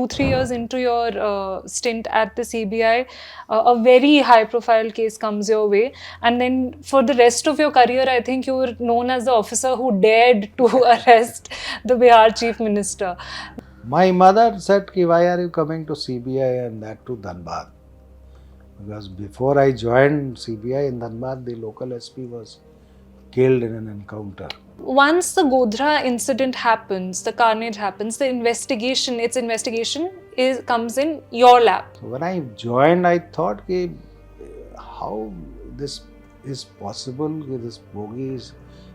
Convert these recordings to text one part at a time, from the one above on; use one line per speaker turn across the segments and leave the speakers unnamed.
2-3 years into your stint at the CBI, a very high-profile case comes your way, and then for the rest of your career, I think you were known as the officer who dared to arrest the Bihar Chief Minister.
My mother said, "Ki, why are you coming to CBI and that to Dhanbad?" Because before I joined CBI in Dhanbad, the local SP was killed in an encounter.
Once the Godhra incident happens, the carnage happens, its investigation comes in your lap.
So when I joined, I thought, ki, how this is possible? Ki this bogie is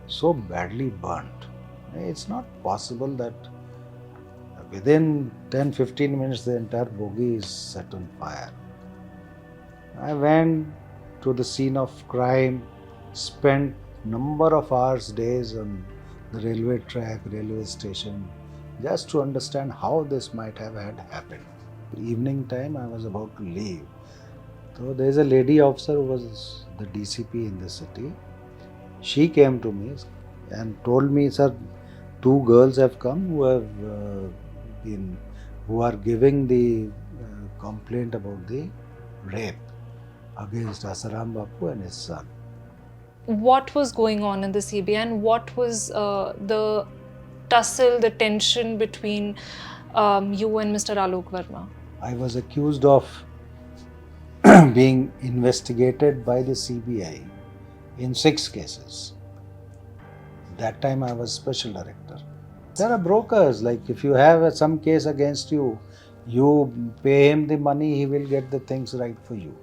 so badly burnt. It's not possible that within 10-15 minutes the entire bogie is set on fire. I went to the scene of crime, spent number of hours, days on the railway track, railway station, just to understand how this might have had happened. Evening time, I was about to leave. So there is a lady officer who was the DCP in the city. She came to me and told me, "Sir, two girls have come who are giving the complaint about the rape against Asaram Bapu and his son."
What was going on in the CBI, and what was the tussle, the tension between you and Mr. Alok Verma?
I was accused of being investigated by the CBI in 6 cases. That time I was special director. There are brokers, like if you have some case against you, you pay him the money, he will get the things right for you.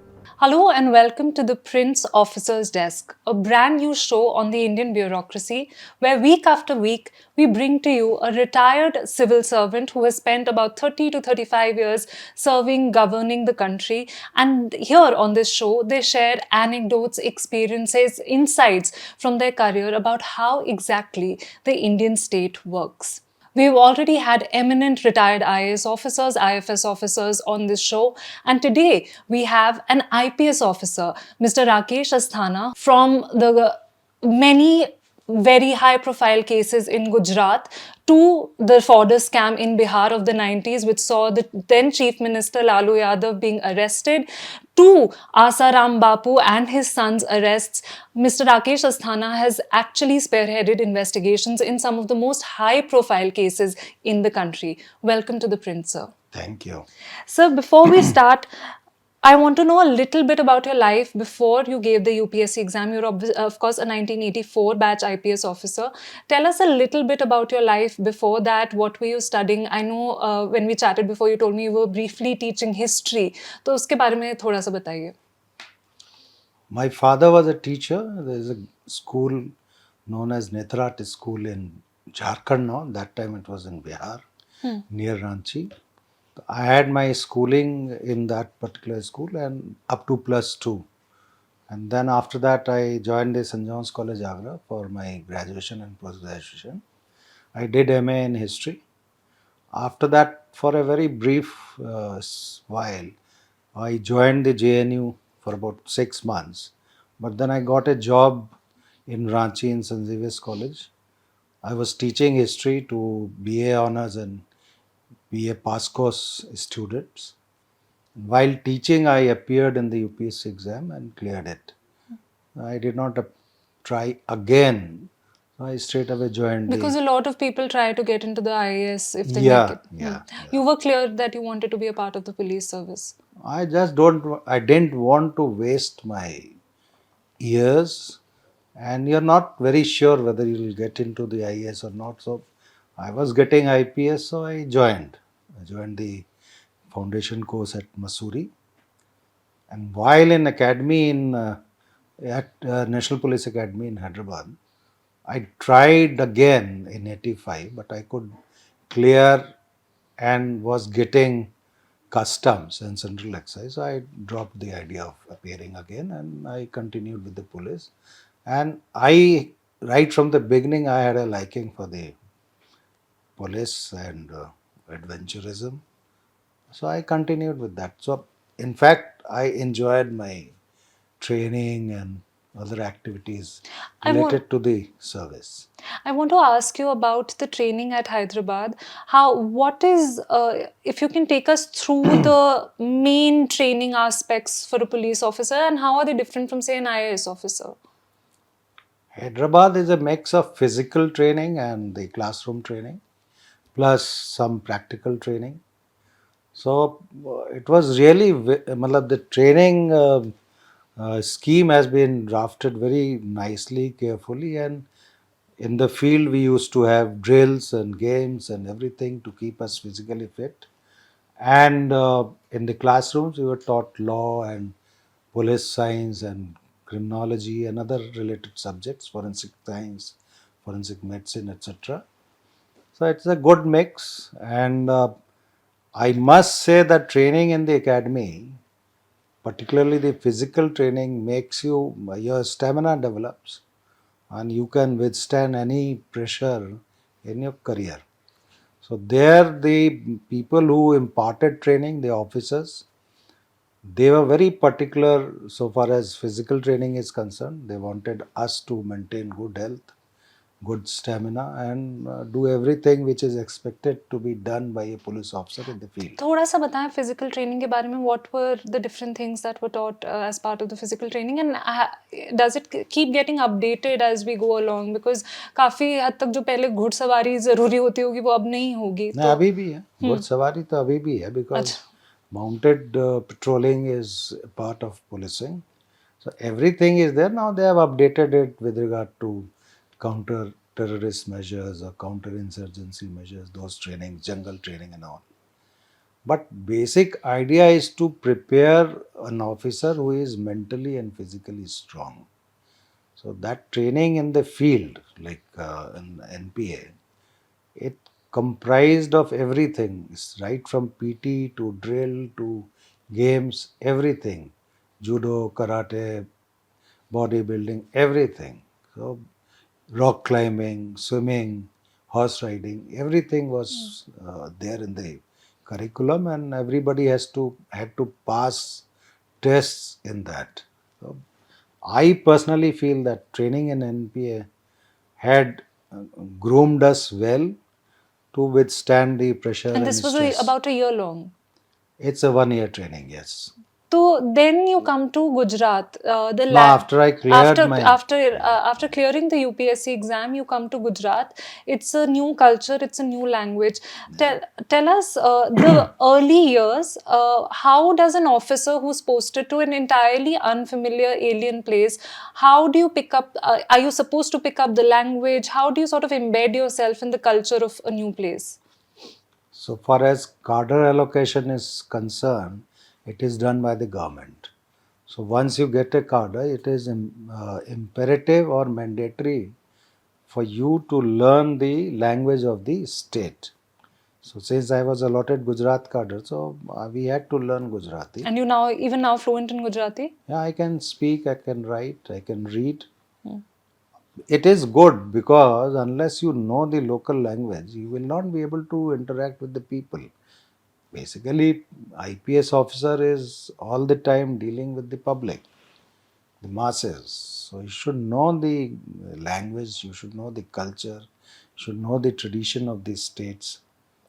Hello and welcome to the Print's Officer's Desk, a brand new show on the Indian bureaucracy where week after week we bring to you a retired civil servant who has spent about 30 to 35 years serving, governing the country. And here on this show, they share anecdotes, experiences, insights from their career about how exactly the Indian state works. We've already had eminent retired IAS officers, IFS officers on this show, and today we have an IPS officer, Mr. Rakesh Asthana, from the many very high profile cases in Gujarat to the Fodder scam in Bihar of the 90s, which saw the then Chief Minister Lalu Yadav being arrested, to Asaram Bapu and his son's arrests. Mr. Rakesh Asthana has actually spearheaded investigations in some of the most high profile cases in the country. Welcome to the Print, sir.
Thank you.
Sir, before we start, I want to know a little bit about your life before you gave the UPSC exam. You're, of course, a 1984 batch IPS officer. Tell us a little bit about your life before that. What were you studying? I know when we chatted before, you told me you were briefly teaching history. तो उसके बारे में थोड़ा सा बताइए.
My father was a teacher. There is a school known as Netrat School in Jharkhand now. That time it was in Bihar, near Ranchi. I had my schooling in that particular school and up to +2. And then after that, I joined the St. John's College, Agra for my graduation and post-graduation. I did MA in history. After that, for a very brief while, I joined the JNU for about 6 months. But then I got a job in Ranchi in St. Xavier's College. I was teaching history to BA honors and BA pass course students. While teaching, I appeared in the UPSC exam and cleared it. I did not try again. I straight away joined
Because
the.
a lot of people try to get into the IAS if they
Yeah,
make it.
yeah.
You were clear that you wanted to be a part of the police service.
I just I didn't want to waste my years, and you're not very sure whether you'll get into the IAS or not. So I was getting IPS, so I joined. I joined the foundation course at Mussoorie. And while in academy at National Police Academy in Hyderabad, I tried again in 85, but I could clear and was getting customs and central excise. So I dropped the idea of appearing again and I continued with the police. And right from the beginning, I had a liking for the police and adventurism. So I continued with that. So, in fact, I enjoyed my training and other activities
I want
related to the service.
I want to ask you about the training at Hyderabad. What is, if you can take us through the main training aspects for a police officer, and how are they different from, say, an IAS officer?
Hyderabad is a mix of physical training and the classroom training, plus some practical training. So it was really, matlab, the training scheme has been drafted very nicely, carefully, and in the field we used to have drills and games and everything to keep us physically fit. And in the classrooms, we were taught law and police science and criminology and other related subjects, forensic science, forensic medicine, etc. So it's a good mix, and I must say that training in the academy, particularly the physical training, makes you your stamina develops, and you can withstand any pressure in your career. So there, the people who imparted training, the officers, they were very particular so far as physical training is concerned. They wanted us to maintain good health, good stamina, and do everything which is expected to be done by a police officer in the field.
थोड़ा सा बताएं physical training के बारे में. What were the different things that were taught as part of the physical training, and does it keep getting updated as we go along? Because काफी हद तक जो पहले घुड़सवारी जरूरी होती होगी वो अब नहीं होगी.
नहीं, अभी भी है घुड़सवारी, तो अभी भी है, because mounted patrolling is part of policing. So everything is there. Now they have updated it with regard to counter terrorist measures or counter insurgency measures, those trainings, jungle training and all. But basic idea is to prepare an officer who is mentally and physically strong. So that training in the field, like in NPA, it comprised of everything. It's right from PT to drill to games, everything. Judo, karate, bodybuilding, everything. So rock climbing, swimming, horse riding, everything was there in the curriculum, and everybody had to pass tests in that. So I personally feel that training in NPA had groomed us well to withstand the pressure
And
and
this was
stress.
about a year long.
It's a 1 year training, yes.
So then you come to Gujarat.
No, after I cleared my
After clearing the UPSC exam, you come to Gujarat. It's a new culture. It's a new language. Tell us the early years. How does an officer who's posted to an entirely unfamiliar alien place, how do you pick up? Are you supposed to pick up the language? How do you sort of embed yourself in the culture of a new place?
So far as cadre allocation is concerned, it is done by the government. So once you get a cadre, it is imperative or mandatory for you to learn the language of the state. So since I was allotted Gujarat cadre, so we had to learn Gujarati.
And you even now fluent in Gujarati?
Yeah, I can speak, I can write, I can read. It is good because unless you know the local language, you will not be able to interact with the people. Basically, IPS officer is all the time dealing with the public, the masses. So you should know the language, you should know the culture, you should know the tradition of these states.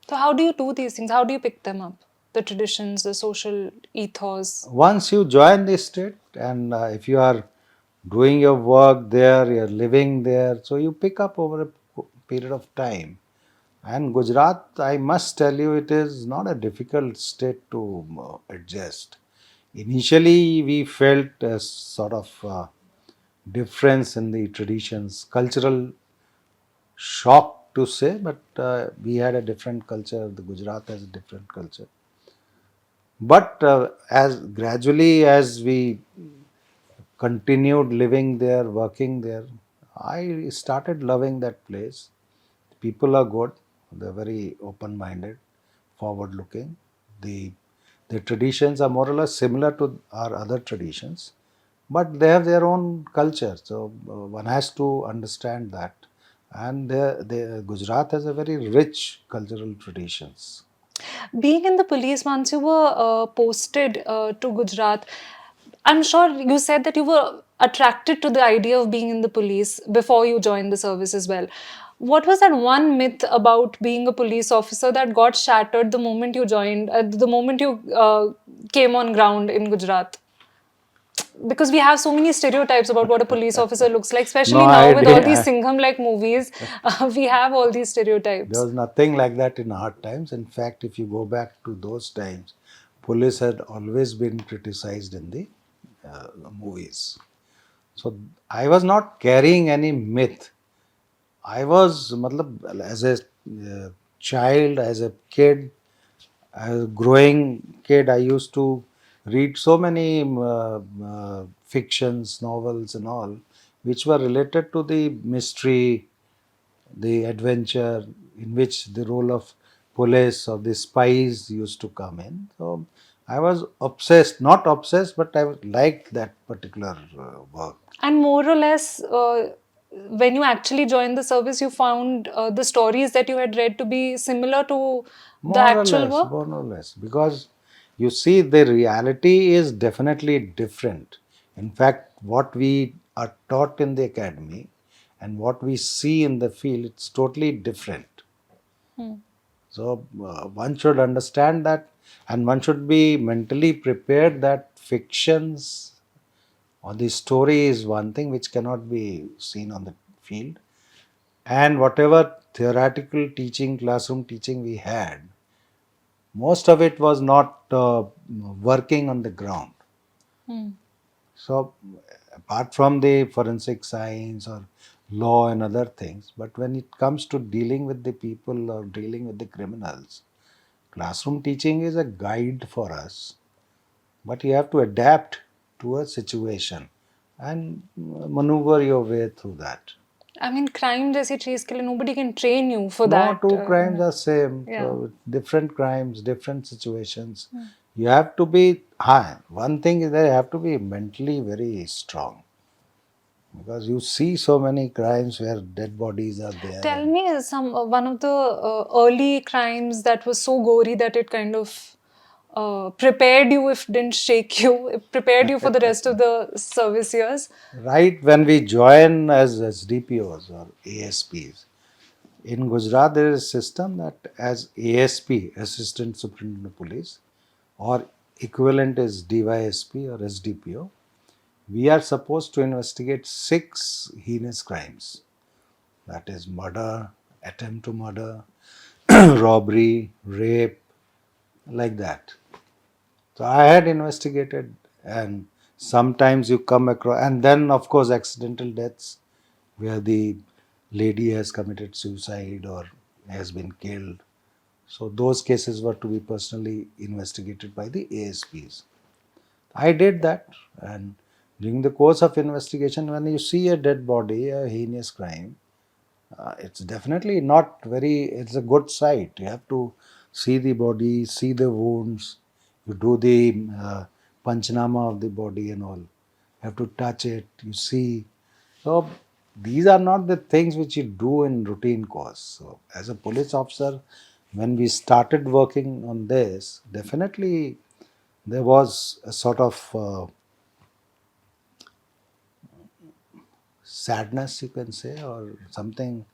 So how do you do these things? How do you pick them up? The traditions, the social ethos.
Once you join the state, and if you are doing your work there, you're living there, so you pick up over a period of time. And Gujarat, I must tell you, it is not a difficult state to adjust. Initially, we felt a sort of difference in the traditions, cultural shock to say, but we had a different culture. The Gujarat has a different culture. But as gradually as we continued living there, working there, I started loving that place. People are good. They're very open-minded, forward-looking. The traditions are more or less similar to our other traditions, but they have their own culture. So one has to understand that. And Gujarat has a very rich cultural traditions.
Being in the police, once you were posted to Gujarat, I'm sure you said that you were attracted to the idea of being in the police before you joined the service as well. What was that one myth about being a police officer that got shattered the moment you joined, the moment you came on ground in Gujarat? Because we have so many stereotypes about what a police officer looks like,
No,
especially now
I
with all
did.
these Singham like movies, we have all these
There
stereotypes.
was nothing like that in hard times. In fact, if you go back to those times, police had always been criticized in the movies. So I was not carrying any myth. I was, matlab, as a child, as a kid, as a growing kid, I used to read so many fictions, novels, and all, which were related to the mystery, the adventure, in which the role of police or the spies used to come in. So I was obsessed, not obsessed, but I liked that particular work.
And more or less, when you actually joined the service, you found the stories that you had read to be similar to the actual work.
More or less, because you see, the reality is definitely different. In fact, what we are taught in the academy and what we see in the field, it's totally different.
Hmm.
So one should understand that, and one should be mentally prepared that fictions or the story is one thing which cannot be seen on the field, and whatever theoretical teaching, classroom teaching we had, most of it was not working on the ground.
Hmm.
So, apart from the forensic science or law and other things, but when it comes to dealing with the people or dealing with the criminals, classroom teaching is a guide for us, but you have to adapt to a situation and maneuver your way through that.
I mean, crime जैसी चीज के लिए nobody can train you for
No
that.
two crimes are same.
Yeah.
So different crimes, different situations. You have to be high. One thing is that you have to be mentally very strong because you see so many crimes where dead bodies are there.
Tell
And
me some one of the early crimes that was so gory that it kind of prepared you, if didn't shake you, it prepared you for the rest of the service years.
right when we join as SDPOs or ASPs, in Gujarat there is a system that as ASP, Assistant Superintendent of Police, or equivalent is DYSP or SDPO, we are supposed to investigate 6 heinous crimes, that is murder, attempt to murder, robbery, rape, like that. So I had investigated, and sometimes you come across, and then of course accidental deaths where the lady has committed suicide or has been killed. So those cases were to be personally investigated by the ASPs. I did that, and during the course of investigation, when you see a dead body, a heinous crime, it's definitely not very. It's a good sight. You have to see the body, see the wounds. You do the panchnama of the body and all. You have to touch it. You see. So these are not the things which you do in routine course. So as a police officer, when we started working on this, definitely there was a sort of sadness, you can say, or something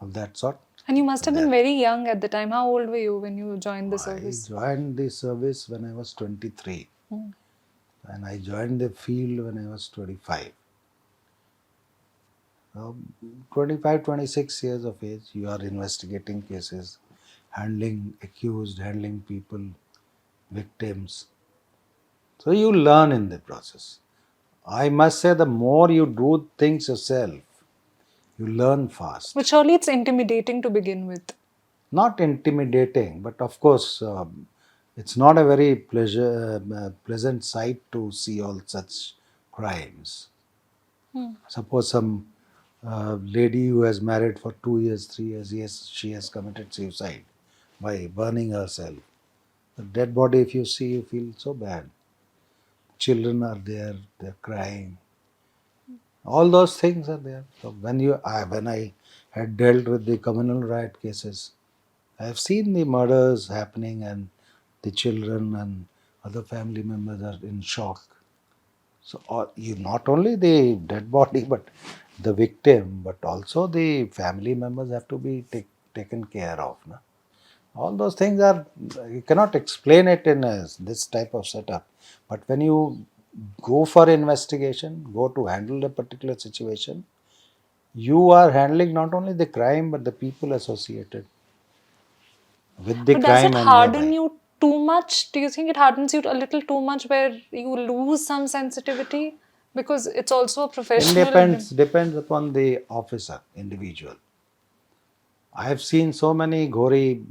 of that sort.
And you must have been
There.
very young at the time. How old were you when you joined the
I
service?
joined the service when I was 23,
Hmm.
and I joined the field when I was 25. 25, 26 years of age, you are investigating cases, handling accused, handling people, victims. So you learn in the process. I must say, the more you do things yourself, you learn
But
fast.
surely it's intimidating to begin with.
Not intimidating, but of course, it's not a very pleasant sight to see all such crimes.
Hmm.
Suppose some lady who has married for 2 years, 3 years, yes, she has committed suicide by burning herself. The dead body, if you see, you feel so bad. Children are there, they're crying. All those things are there. So when I had dealt with the communal riot cases, I have seen the murders happening, and the children and other family members are in shock. So you not only the dead body, but the victim, but also the family members have to be taken care of. No? All those things are, you cannot explain it in this type of setup. But when you go for investigation, go to handle a particular situation, you are handling not only the crime but the people associated with the
But does it
crime and
harden
nearby.
you too much? Do you think it hardens you a little too much where you lose some sensitivity? Because it's also a
It
professional.
depends upon the officer, individual. I have seen so many gory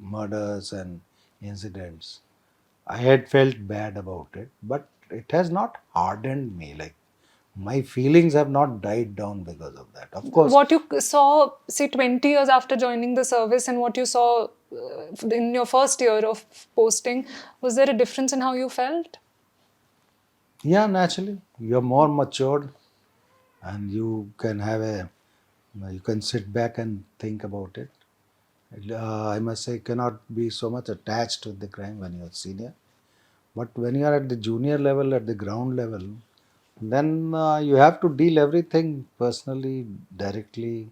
murders and incidents. I had felt bad about it, but it has not hardened me. Like my feelings have not died down because of that. Of course,
What you saw, say, 20 years after joining the service and what you saw in your first year of posting, was there a difference in how you felt?
yeah, naturally, you're more matured and you can sit back and think about it. I must say, cannot be so much attached with the crime when you're senior. But when you are at the junior level, at the ground level, then you have to deal everything personally, directly.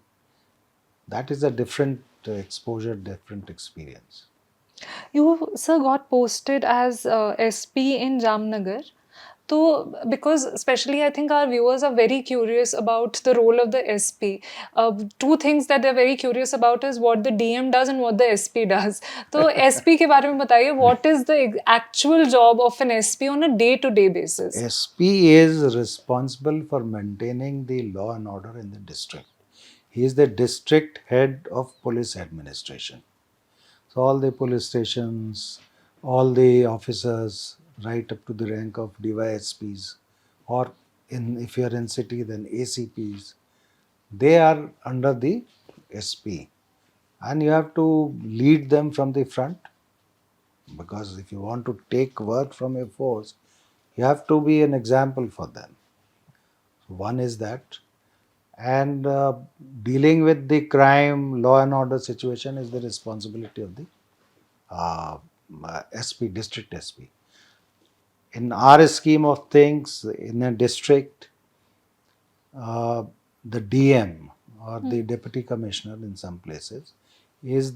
That is a different exposure, different experience.
You, sir, got posted as SP in Jamnagar. So, because especially I think our viewers are very curious about the role of the SP. Two things that they're very curious about is what the DM does and what the SP does. So, SP के बारे में बताइए, what is the actual job of an SP on a day-to-day basis?
SP is responsible for maintaining the law and order in the district. He is the district head of police administration. So all the police stations, all the officers, right up to the rank of DYSPs, or if you are in city, then ACPs, they are under the SP, and you have to lead them from the front, because if you want to take work from a force, you have to be an example for them. One is that, and dealing with the crime, law and order situation is the responsibility of the uh, SP, district SP. In our scheme of things, in a district, uh, the DM or the deputy commissioner in some places is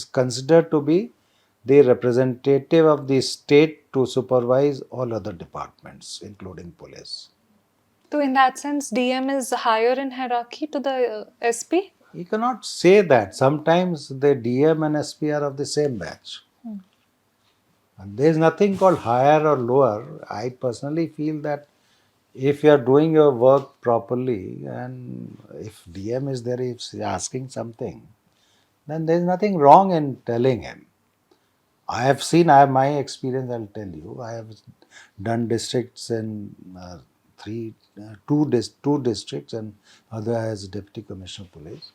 considered to be the representative of the state to supervise all other departments, including police.
So, in that sense, DM is higher in hierarchy to the SP?
You cannot say that. Sometimes the DM and SP are of the same batch. And there is nothing called higher or lower. I personally feel that if you are doing your work properly, and if DM is there, if he's asking something, then there is nothing wrong in telling him. I have my experience, I'll tell you. I have done districts in two districts and other as deputy commissioner of police.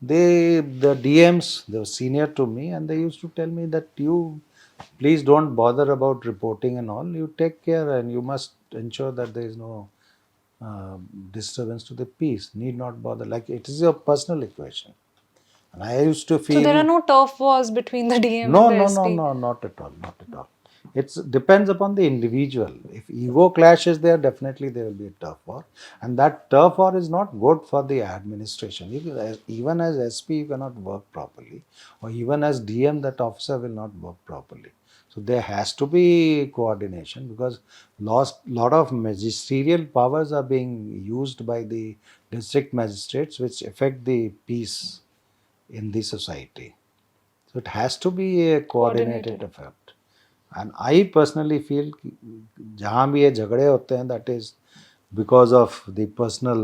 The DMs, they were senior to me, and they used to tell me that you please don't bother about reporting and all. You take care and you must ensure that there is no uh, disturbance to the peace. Need not bother. Like it is your personal equation. And I used to
So, there are
feel
no turf wars between the DM
no,
and the
no, no,
SP.
no, not at all, not at all. It depends upon the individual. If ego clash is there, definitely there will be a turf war, and that turf war is not good for the administration. Even as SP, you cannot work properly, or even as DM, that officer will not work properly. So there has to be coordination, because lot of magisterial powers are being used by the district magistrates, which affect the peace in the society. So it has to be a coordinated
Coordinated.
effort. And I personally feel कि जहाँ भी ये झगड़े होते हैं, that is because of the personal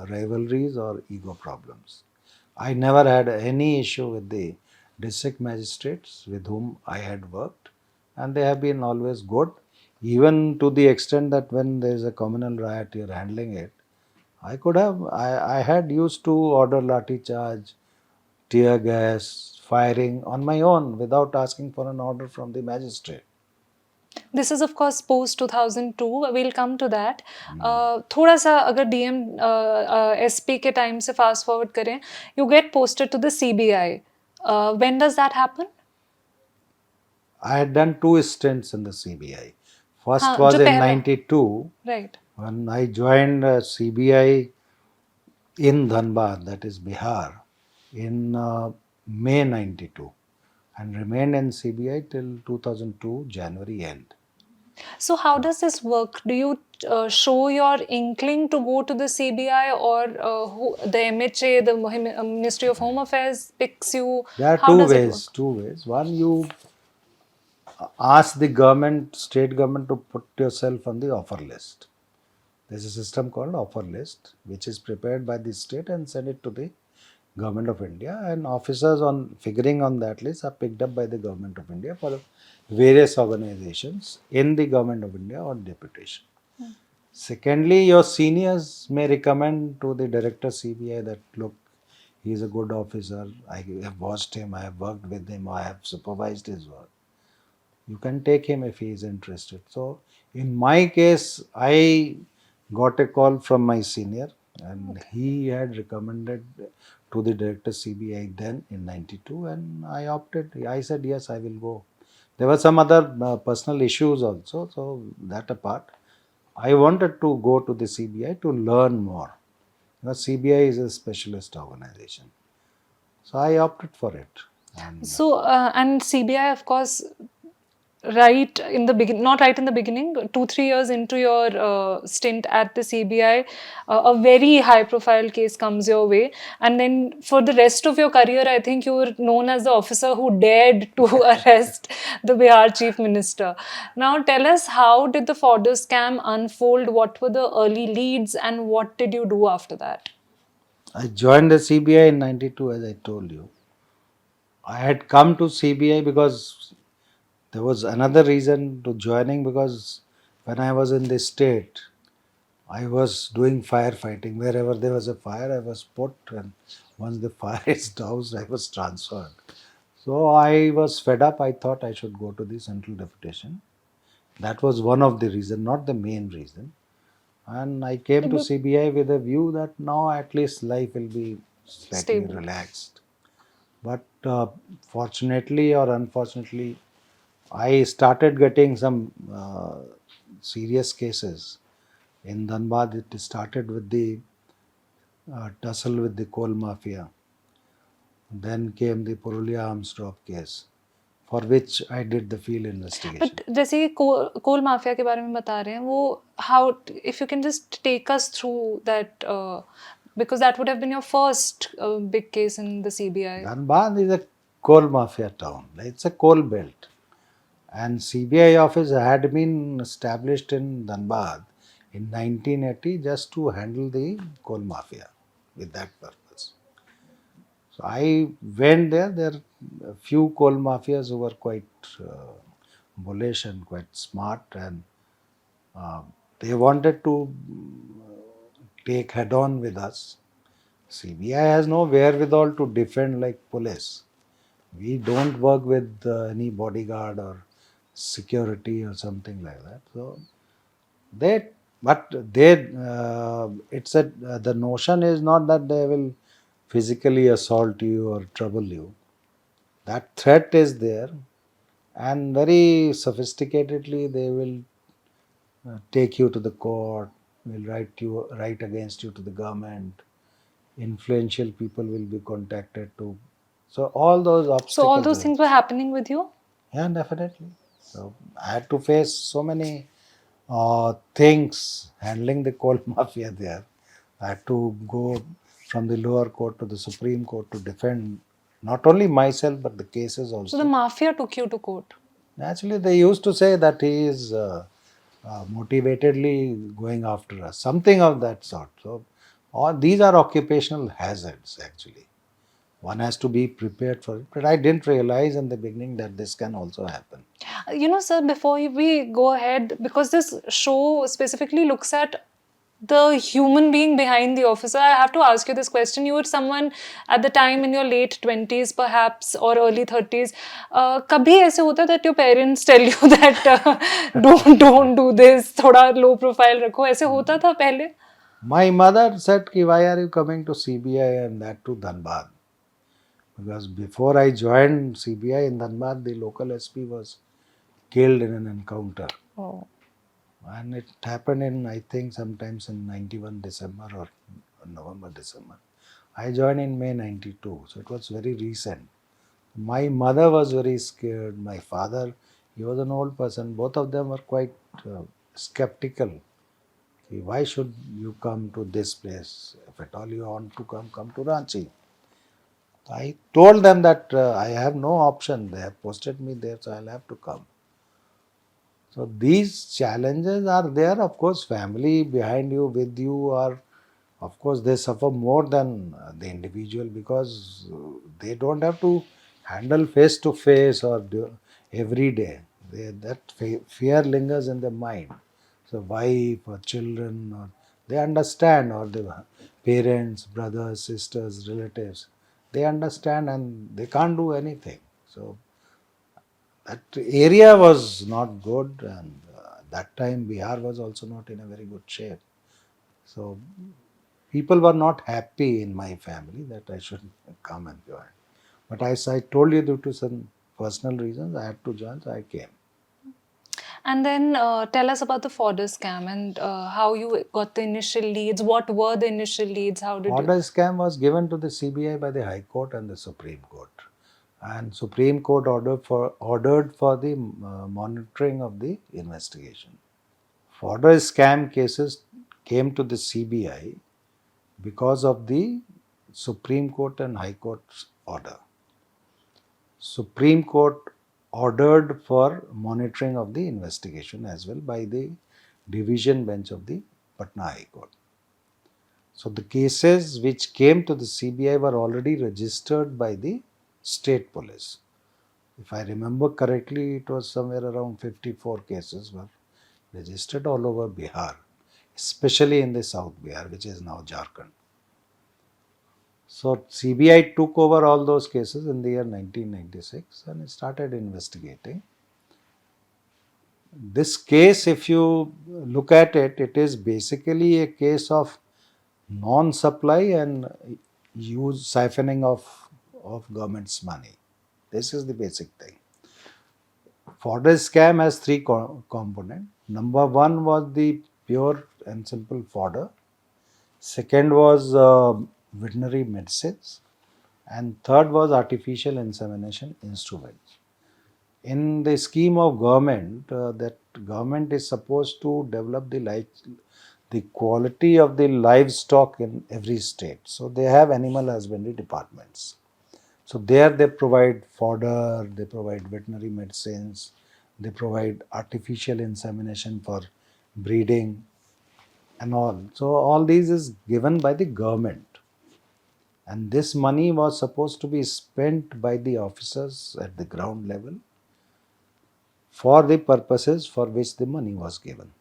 rivalries or ego problems. I never had any issue with the district magistrates with whom I had worked, and they have been always good, even to the extent that when there is a communal riot, you're handling it. I had used to order lathi charge, tear gas, firing on my own without asking for an order from the magistrate.
This is of course post 2002. We'll come to that. थोड़ा सा अगर DM SP के time से fast forward करें, you get posted to the CBI. When does that happen?
I had done two stints in the CBI. First
हाँ,
was
जो
in
पहला,
92
right.
when I joined CBI in Dhanbad, that is Bihar, in May 92 and remained in CBI till 2002 January end.
So how does this work? Do you show your inkling to go to the CBI, or the MHA, the Ministry of Home Affairs picks you?
There are
How
two
does it
ways.
work?
Two ways. One, you ask the government, state government, to put yourself on the offer list. There's a system called offer list, which is prepared by the state and sent it to the government of India. And officers on figuring on that list are picked up by the government of India for various organizations in the government of India on deputation. Secondly, your seniors may recommend to the director CBI that look, he is a good officer. I have watched him. I have worked with him. I have supervised his work. You can take him if he is interested. So, in my case, I got a call from my senior, and he had recommended to the director CBI then in 92, and I opted. I said yes, I will go. There were some other personal issues also, so that apart, I wanted to go to the CBI to learn more. Because CBI is a specialist organization, so I opted for it. And
So, and CBI, of course, right in the begin, not right in the beginning, 2 3 years into your stint at the CBI, a very high profile case comes your way, and then for the rest of your career I think you were known as the officer who dared to arrest the Bihar chief minister. Now tell us, how did the Fodder scam unfold? What were the early leads and what did you do after that?
I joined the CBI in 92, as I told you. I had come to CBI because there was another reason to joining, because when I was in the state, I was doing firefighting. Wherever there was a fire, I was put, and once the fire is doused, I was transferred. So I was fed up. I thought I should go to the central deputation. That was one of the reason, not the main reason. And I came to CBI with a view that now at least life will be slightly
Stable.
relaxed. But fortunately or unfortunately, I started getting some serious cases. In Dhanbad, it started with the tussle with the coal mafia. Then came the Purulia arms drop case, for which I did the field investigation.
But जैसे ये कोल mafia के बारे में बता रहे हैं, वो how, if you can just take us through that, because that would have been your first big case in the CBI.
Dhanbad is a coal mafia town. It's a coal belt. And CBI office had been established in Dhanbad in 1980 just to handle the coal mafia with that purpose. So I went there. There are a few coal mafias who were quite bullish and quite smart, and uh, they wanted to take head on with us. CBI has no wherewithal to defend like police. We don't work with any bodyguard or security or something like that. So they, but they, it's a the notion is not that they will physically assault you or trouble you. That threat is there, and very sophisticatedly they will take you to the court, will write against you to the government. Influential people will be contacted to. So all those
So all
obstacles
those
are.
things were happening with you?
Yeah, definitely. So I had to face so many things handling the coal mafia there. I had to go from the lower court to the Supreme Court to defend not only myself but the cases
So the
also.
mafia took you to court.
Naturally, they used to say that he is motivatedly going after us, something of that sort. So, all these are occupational hazards actually. One has to be prepared for it. But I didn't realize in the beginning that this can also happen.
You know, sir, before we go ahead, because this show specifically looks at the human being behind the officer, I have to ask you this question. You were someone at the time in your late 20s, perhaps, or early 30s. कभी ऐसे होता that your parents tell you that don't do this, थोड़ा low profile रखो, ऐसे होता था पहले?
My mother said, why are you coming to CBI and that to Dhanbad? Because before I joined CBI in Dhanbad, the local SP was killed in an encounter.
Oh.
And it happened in, I think, sometimes in 91 December or November, December. I joined in May 92, so it was very recent. My mother was very scared. My father, he was an old person. Both of them were quite skeptical. Why should you come to this place? If at all you want to come, come to Ranchi. I told them that I have no option. They have posted me there, so I'll have to come. So these challenges are there. Of course, family behind you, with you, are, of course, they suffer more than the individual, because they don't have to handle face to face or every day. That fear lingers in their mind. So wife or children, or they understand, or the parents, brothers, sisters, relatives, they understand and they can't do anything. So that area was not good, and that time Bihar was also not in a very good shape. So people were not happy in my family that I should come and join. But as I told you, due to some personal reasons, I had to join, so I came.
And then tell us about the Fodder scam and how you got the initial leads. What were the initial leads? How did you?
Order scam was given to the CBI by the High Court and the Supreme Court. And Supreme Court ordered for the monitoring of the investigation. Fodder scam cases came to the CBI because of the Supreme Court and High Court's order. Supreme Court ordered for monitoring of the investigation as well by the division bench of the Patna High Court. So the cases which came to the CBI were already registered by the state police. If I remember correctly, it was somewhere around 54 cases were registered all over Bihar, especially in the South Bihar, which is now Jharkhand. So CBI took over all those cases in the year 1996 and started investigating. This case, if you look at it, it is basically a case of non-supply and siphoning of government's money. This is the basic thing. Fodder scam has three components. Number one was the pure and simple fodder. Second was veterinary medicines. And third was artificial insemination instruments. In the scheme of government, that government is supposed to develop the quality of the livestock in every state. So they have animal husbandry departments. So there they provide fodder, they provide veterinary medicines, they provide artificial insemination for breeding and all. So all these is given by the government. And this money was supposed to be spent by the officers at the ground level for the purposes for which the money was given.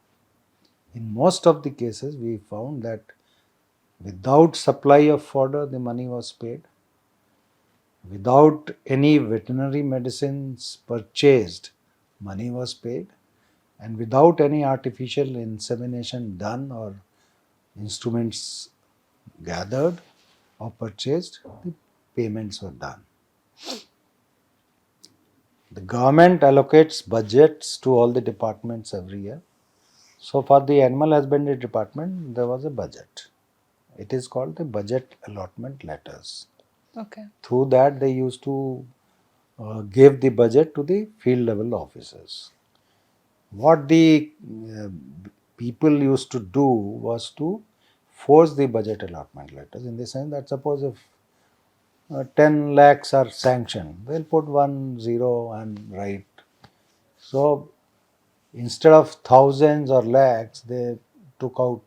In most of the cases, we found that without supply of fodder, the money was paid. Without any veterinary medicines purchased, money was paid. And without any artificial insemination done or instruments gathered or purchased, the payments were done. The government allocates budgets to all the departments every year. So for the animal husbandry department, there was a budget. It is called the budget allotment letters.
Okay.
Through that, they used to give the budget to the field level officers. What the uh, people used to do was to force the budget allotment letters, in the sense that suppose if 10 lakhs are sanctioned, they'll put 1 0 and write. So instead of thousands or lakhs, they took out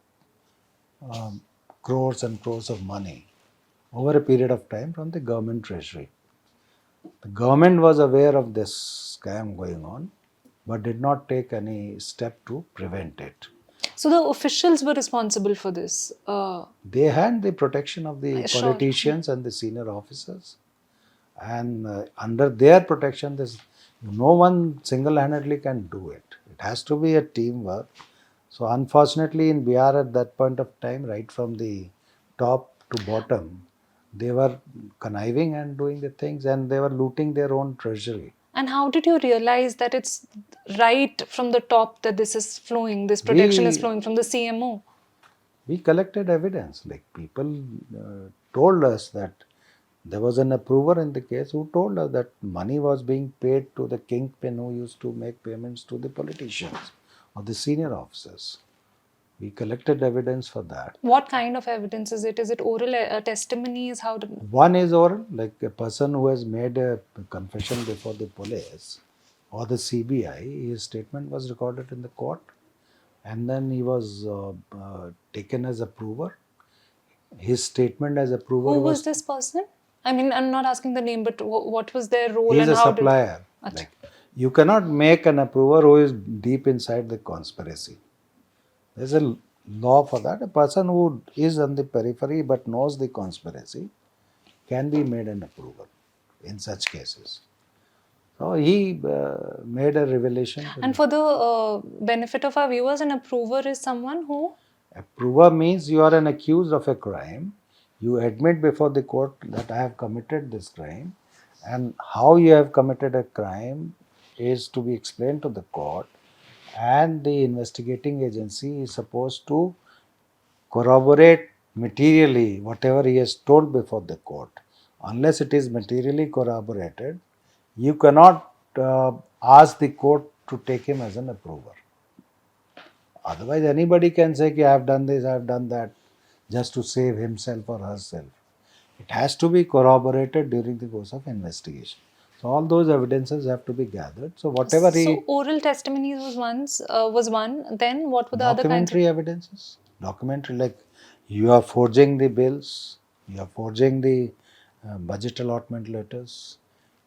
um, crores and crores of money over a period of time from the government treasury. The government was aware of this scam going on, but did not take any step to prevent it.
So the officials were responsible for this.
They had the protection of the
Sure.
politicians and the senior officers, and under their protection, no one single-handedly can do it. It has to be a teamwork. So unfortunately, in Bihar at that point of time, right from the top to bottom, they were conniving and doing the things, and they were looting their own treasury.
And how did you realize that it's right from the top that this is flowing, this protection is flowing from the CMO?
We collected evidence. Like people told us that there was an approver in the case who told us that money was being paid to the kingpin who used to make payments to the politicians or the senior officers. We collected evidence for that.
What kind of evidence is it? Is it oral testimonies? How do...
One is oral, like a person who has made a confession before the police or the CBI, his statement was recorded in the court and then he was taken as approver. His statement as approver
Who was
was,
this person? I mean, I'm not asking the name, but what was their role
he is
and
a
how did...
supplier.
Acha.
Like you cannot make an approver who is deep inside the conspiracy. There's a law for that. A person who is on the periphery but knows the conspiracy can be made an approver in such cases. So he made a revelation.
And for the benefit of our viewers, an approver is someone who...
Approver means you are an accused of a crime. You admit before the court that I have committed this crime, and how you have committed a crime is to be explained to the court, and the investigating agency is supposed to corroborate materially whatever he has told before the court. Unless it is materially corroborated, you cannot ask the court to take him as an approver. Otherwise, anybody can say, I have done this, I have done that, just to save himself or herself. It has to be corroborated during the course of investigation. So all those evidences have to be gathered. So whatever
So oral testimonies was one. Then what were the other kinds of...
documentary evidences, documentary like you are forging the bills, you are forging the budget allotment letters,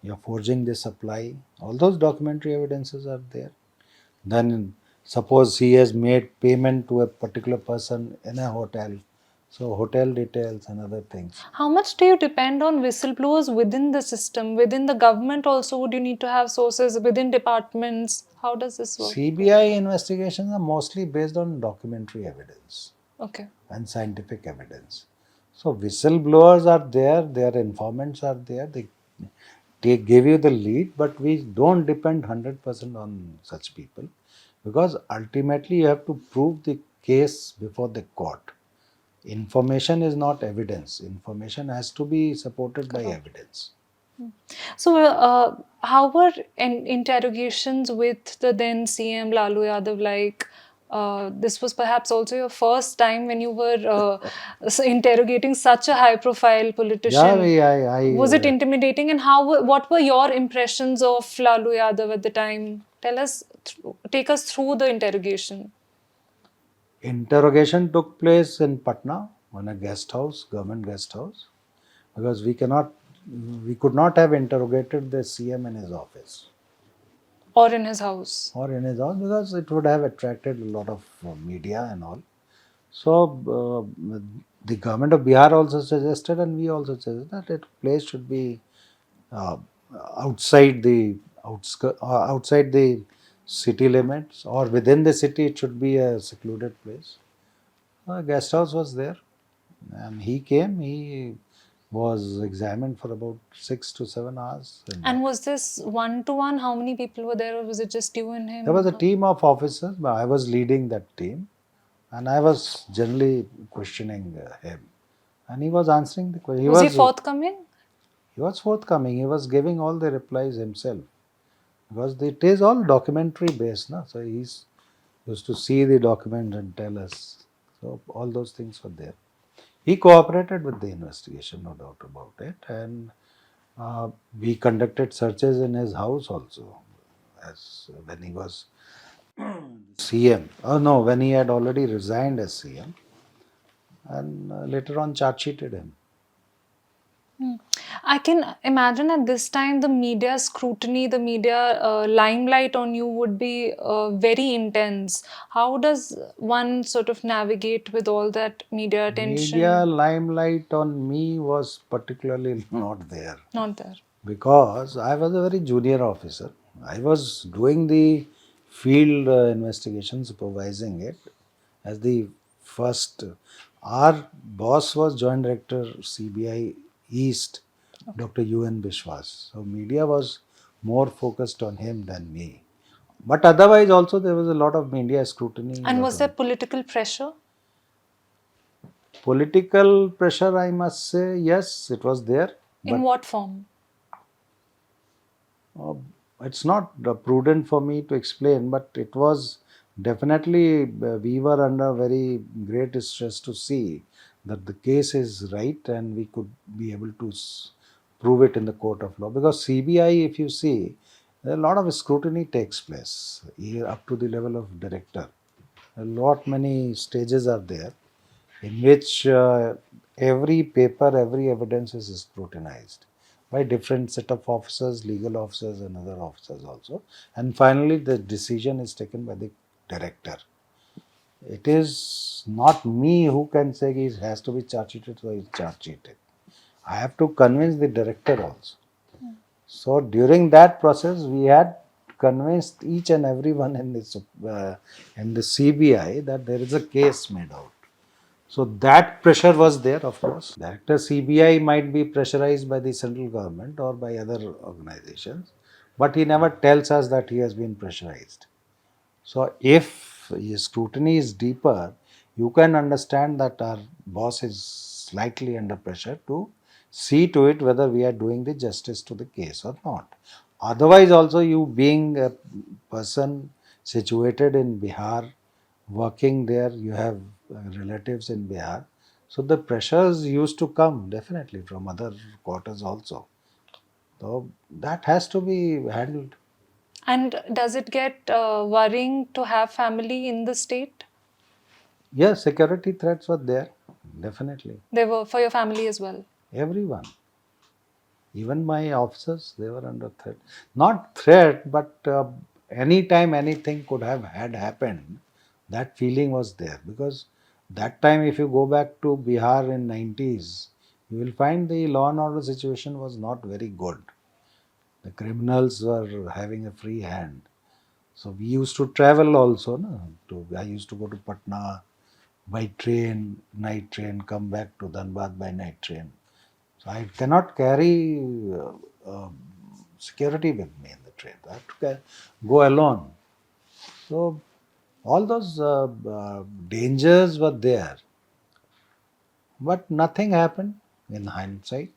you are forging the supply. All those documentary evidences are there. Then suppose he has made payment to a particular person in a hotel. So hotel details and other things.
How much do you depend on whistleblowers within the system, within the government also? Would you need to have sources within departments? How does this work?
CBI investigations are mostly based on documentary evidence
Okay.
and scientific evidence. So whistleblowers are there, their informants are there, they give you the lead, but we don't depend 100% on such people because ultimately you have to prove the case before the court. Information is not evidence. Information has to be supported by evidence.
So, how were interrogations with the then CM Lalu Yadav like? This was perhaps also your first time when you were interrogating such a high-profile politician. Was it intimidating? And what were your impressions of Lalu Yadav at the time? Tell us, take us through the interrogation.
Interrogation took place in Patna on a guest house, government guest house, because we could not have interrogated the CM in his office.
Or in his house.
Or in his house because it would have attracted a lot of media and all. So the government of Bihar also suggested and we also suggested that a place should be uh, outside the outside the city limits or within the city it should be a secluded place. A guest house was there and he came, he was examined for about 6 to 7 hours.
And was this one-to-one? How many people were there, or was it just you and him?
There was a team of officers, but I was leading that team and I was generally questioning him. And he was answering the question.
Was he forthcoming?
He was forthcoming. He was giving all the replies himself. Because it is all documentary based. No? So he used to see the document and tell us. So all those things were there. He cooperated with the investigation, no doubt about it. And we conducted searches in his house also. As when he was CM. Oh no, when he had already resigned as CM. And later on charge sheeted him.
I can imagine at this time the media scrutiny, the media limelight on you would be very intense. How does one sort of navigate with all that media attention?
Media limelight on me was particularly not there.
Not there.
Because I was a very junior officer. I was doing the field investigation, supervising it as the first. Our boss was Joint Director CBI East, Dr. UN Bishwas. So media was more focused on him than me. But otherwise also there was a lot of media scrutiny.
And was there political pressure?
Political pressure, I must say, yes, it was there.
In
But
what form?
Uh, it's not prudent for me to explain, but it was definitely, we were under very great stress to see that the case is right and we could be able to prove it in the court of law. Because CBI, if you see, a lot of scrutiny takes place up to the level of director. A lot many stages are there in which every paper, every evidence is scrutinized by different set of officers, legal officers and other officers also. And finally, the decision is taken by the director. It is not me who can say it has to be charge sheeted, so it's charge sheeted. I have to convince the director also. So during that process, we had convinced each and everyone in the CBI that there is a case made out. So that pressure was there, of course. Director CBI might be pressurized by the central government or by other organizations, but he never tells us that he has been pressurized. So if his scrutiny is deeper, you can understand that our boss is slightly under pressure to see to it whether we are doing the justice to the case or not. Otherwise, also you being a person situated in Bihar, working there, you have relatives in Bihar. So the pressures used to come definitely from other quarters also. So that has to be handled.
And does it get worrying to have family in the state?
Yes, security threats were there, definitely.
They were for your family as well.
Everyone, even my officers, they were under threat. Not threat, but anytime anything could have had happened, that feeling was there. Because that time, if you go back to Bihar in 90s, you will find the law and order situation was not very good. The criminals were having a free hand. So we used to travel also. No? I used to go to Patna by train, night train, come back to Dhanbad by night train. So I cannot carry security with me in the train. I have to go alone. So all those dangers were there, but nothing happened in hindsight.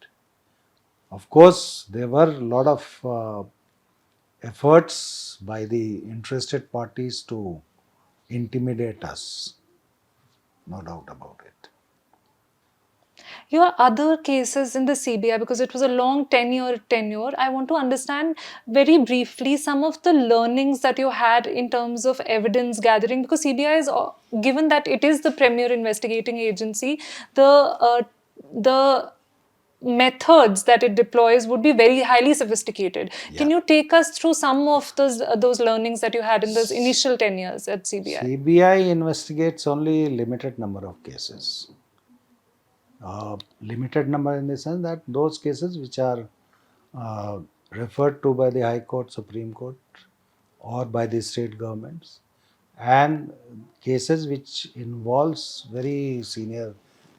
Of course, there were a lot of efforts by the interested parties to intimidate us, no doubt about it.
Your other cases in the CBI, because it was a long tenure, I want to understand very briefly some of the learnings that you had in terms of evidence gathering, because CBI is, given that it is the premier investigating agency, the methods that it deploys would be very highly sophisticated.
Yeah.
Can you take us through some of those learnings that you had in those initial tenures at CBI?
CBI investigates only limited number of cases. Limited number in the sense that those cases which are uh, referred to by the High Court, Supreme Court, or by the state governments, and cases which involves very senior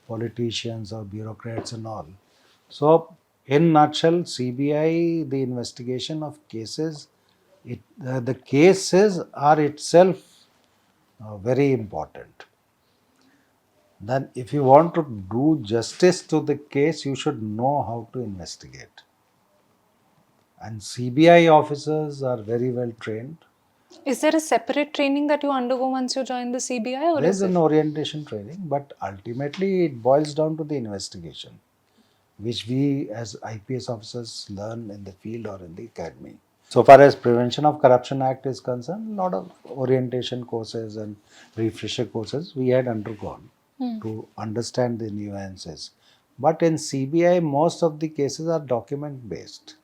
politicians or bureaucrats and all. So, in nutshell, CBI, the investigation of cases, the cases are itself very important. Then if you want to do justice to the case, you should know how to investigate. And CBI officers are very well trained.
Is there a separate training that you undergo once you join the CBI, or
There is
is
an
it?
orientation training, but ultimately it boils down to the investigation, which we as IPS officers learn in the field or in the academy. So far as Prevention of Corruption Act is concerned, a lot of orientation courses and refresher courses we had undergone to understand the nuances. But in CBI, most of the cases are document based.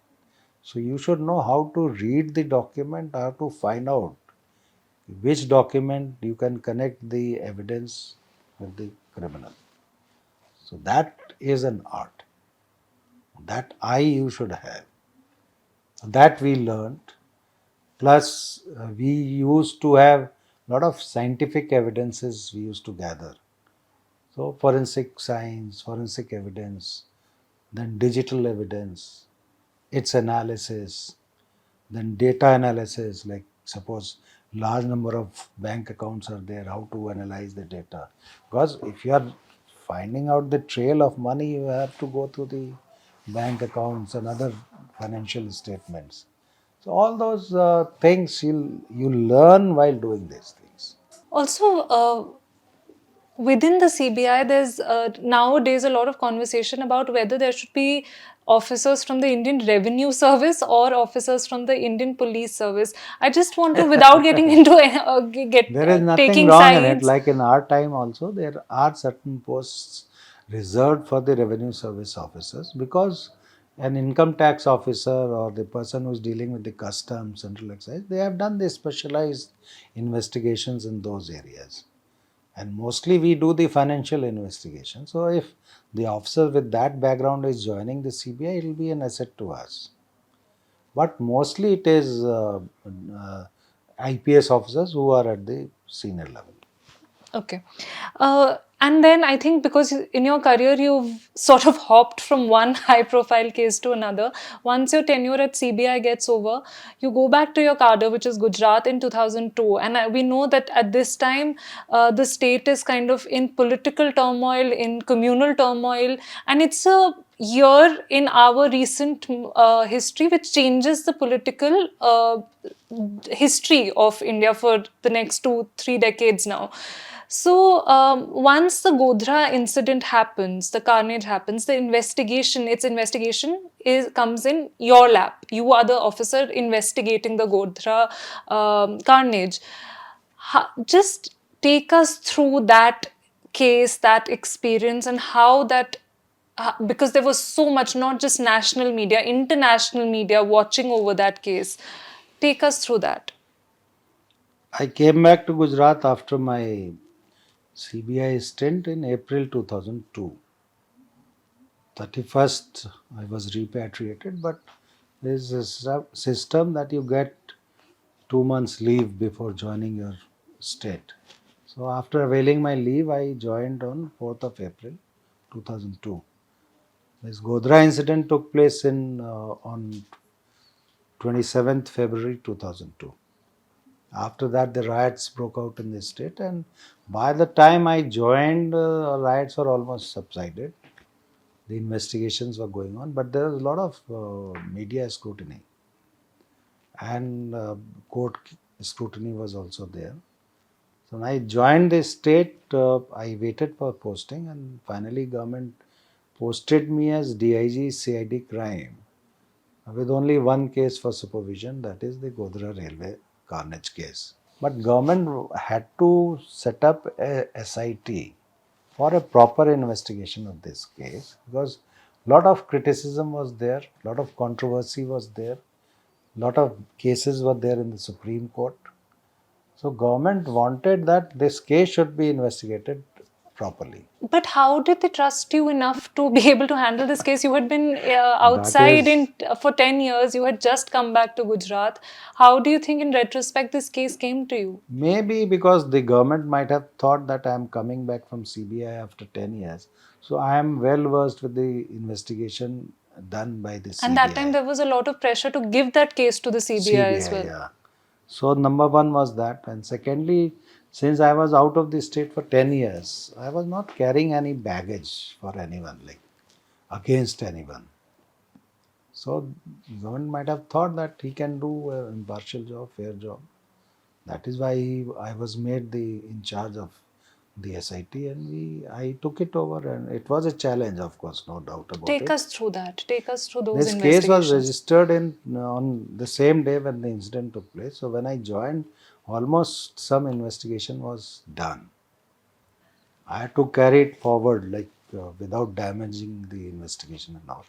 So you should know how to read the document, how to find out which document you can connect the evidence with the criminal. So that is an art. That eye you should have. That we learned. Plus, we used to have a lot of scientific evidences we used to gather. So, forensic science, forensic evidence, then digital evidence, its analysis, then data analysis like Suppose large number of bank accounts are there, how to analyze the data? Because if you are finding out the trail of money, you have to go through the bank accounts and other financial statements. So all those things you learn while doing these things.
Also, within the CBI, there's nowadays a lot of conversation about whether there should be officers from the Indian Revenue Service or officers from the Indian Police Service. I just want to, without getting into
There is nothing
taking
wrong in it.
sides.
Like in our time also, there are certain posts reserved for the revenue service officers, because an income tax officer or the person who's dealing with the customs, central excise, they have done the specialized investigations in those areas. And mostly we do the financial investigation. So if the officer with that background is joining the CBI, it will be an asset to us. But mostly it is IPS officers who are at the senior level.
Okay. And then I think because in your career you've sort of hopped from one high profile case to another. Once your tenure at CBI gets over, you go back to your cadre, which is Gujarat in 2002. And we know that at this time, the state is kind of in political turmoil, in communal turmoil. And it's a year in our recent history which changes the political history of India for the next 2-3 decades now. So once the Godhra incident happens, the carnage happens, the investigation, its investigation comes in your lap. You are the officer investigating the Godhra carnage. Just take us through that case, that experience, and how that because there was so much, not just national media, international media watching over that case. Take us through that.
I came back to Gujarat after my CBI stint in April 2002. 31st, I was repatriated, but there is a system that you get 2 months leave before joining your state. So after availing my leave, I joined on 4th of April 2002. This Godhra incident took place on 27th February 2002. After that, the riots broke out in the state, and by the time I joined, riots were almost subsided. The investigations were going on, but there was a lot of media scrutiny, and court scrutiny was also there. So when I joined the state, I waited for posting, and finally government posted me as DIG CID crime with only one case for supervision, that is the Godhra railway carnage case. But government had to set up a SIT for a proper investigation of this case, because lot of criticism was there, lot of controversy was there, lot of cases were there in the Supreme Court. So government wanted that this case should be investigated properly.
But how did they trust you enough to be able to handle this case? You had been
That
outside
is
for 10 years. You had just come back to Gujarat. How do you think, in retrospect, this case came to you?
maybe because the government might have thought that I am coming back from CBI after 10 years. So I am well versed with the investigation done by the
And that time
CBI.
there was a lot of pressure to give that case to the CBI as
CBI,
well.
yeah. So number one was that, and secondly, since I was out of the state for 10 years, I was not carrying any baggage for anyone, like against anyone. So government might have thought that he can do an impartial job, fair job. That is why I was made the in charge of the SIT, and I took it over, and it was a challenge, of course, no doubt about
Take
it.
us through that. Take us through those
This case was
investigations.
registered in on the same day when the incident took place. So when I joined, almost some investigation was done. I had to carry it forward, like without damaging the investigation and all.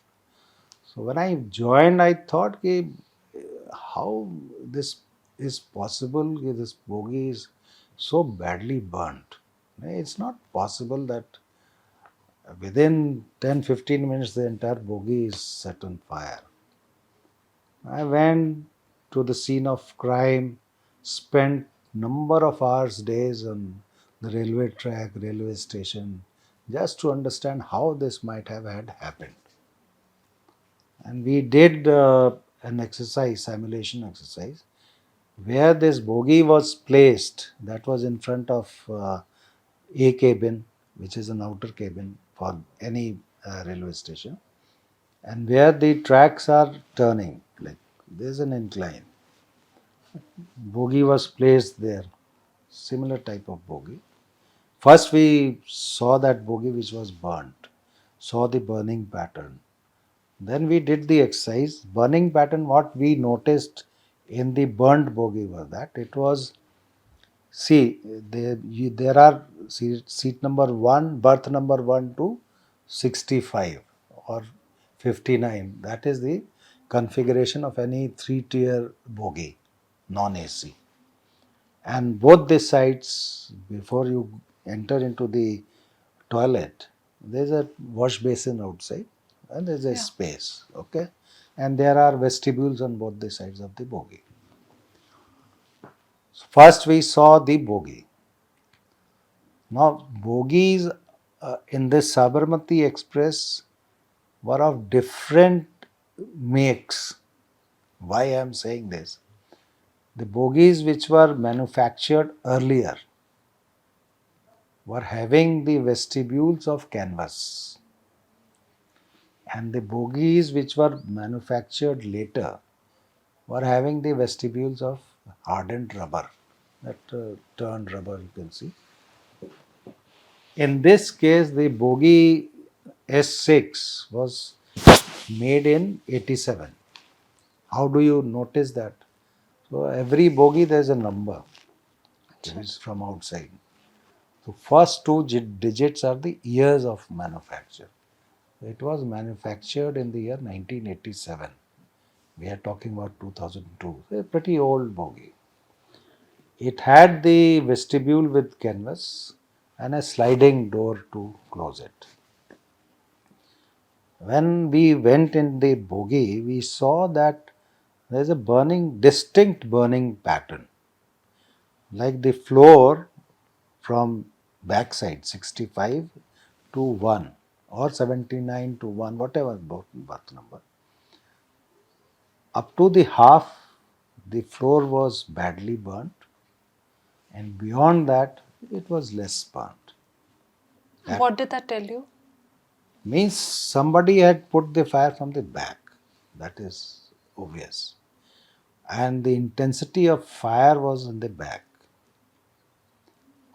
So when I joined, I thought, ki, how this is possible? Ki this bogie is so badly burnt. It's not possible that within 10-15 minutes the entire bogie is set on fire. I went to the scene of crime, spent number of hours, days on the railway track, railway station, just to understand how this might have had happened. And we did an exercise, simulation exercise, Where this bogie was placed, that was in front of A cabin, which is an outer cabin for any railway station, and where the tracks are turning, like there's an incline. Bogie was placed there, similar type of bogie. First, we saw that bogie which was burnt, saw the burning pattern. Then we did the exercise. Burning pattern, what we noticed in the burnt bogie was that it was, see, there are seat number 1, berth number 1 to 65 or 59. That is the configuration of any three-tier bogie, non-AC. And both the sides, before you enter into the toilet, there's a wash basin outside and there's a space, okay? And there are vestibules on both the sides of the bogie. So first we saw the bogie. Now, bogies in this Sabarmati Express were of different makes. Why I am saying this? The bogies which were manufactured earlier were having the vestibules of canvas, and the bogies which were manufactured later were having the vestibules of hardened rubber, that turned rubber you can see. In this case, the bogie S6 was made in 87. How do you notice that? So every bogie there is a number which is from outside. So first two digits are the years of manufacture. It was manufactured in the year 1987. We are talking about 2002. A pretty old bogie. It had the vestibule with canvas and a sliding door to close it. When we went in the bogie, we saw that there is a distinct burning pattern. Like the floor from backside 65 to 1 or 79 to 1, whatever birth number. Up to the half, the floor was badly burnt, and beyond that, it was less burnt.
What did that tell you?
Means somebody had put the fire from the back. That is obvious. And the intensity of fire was in the back.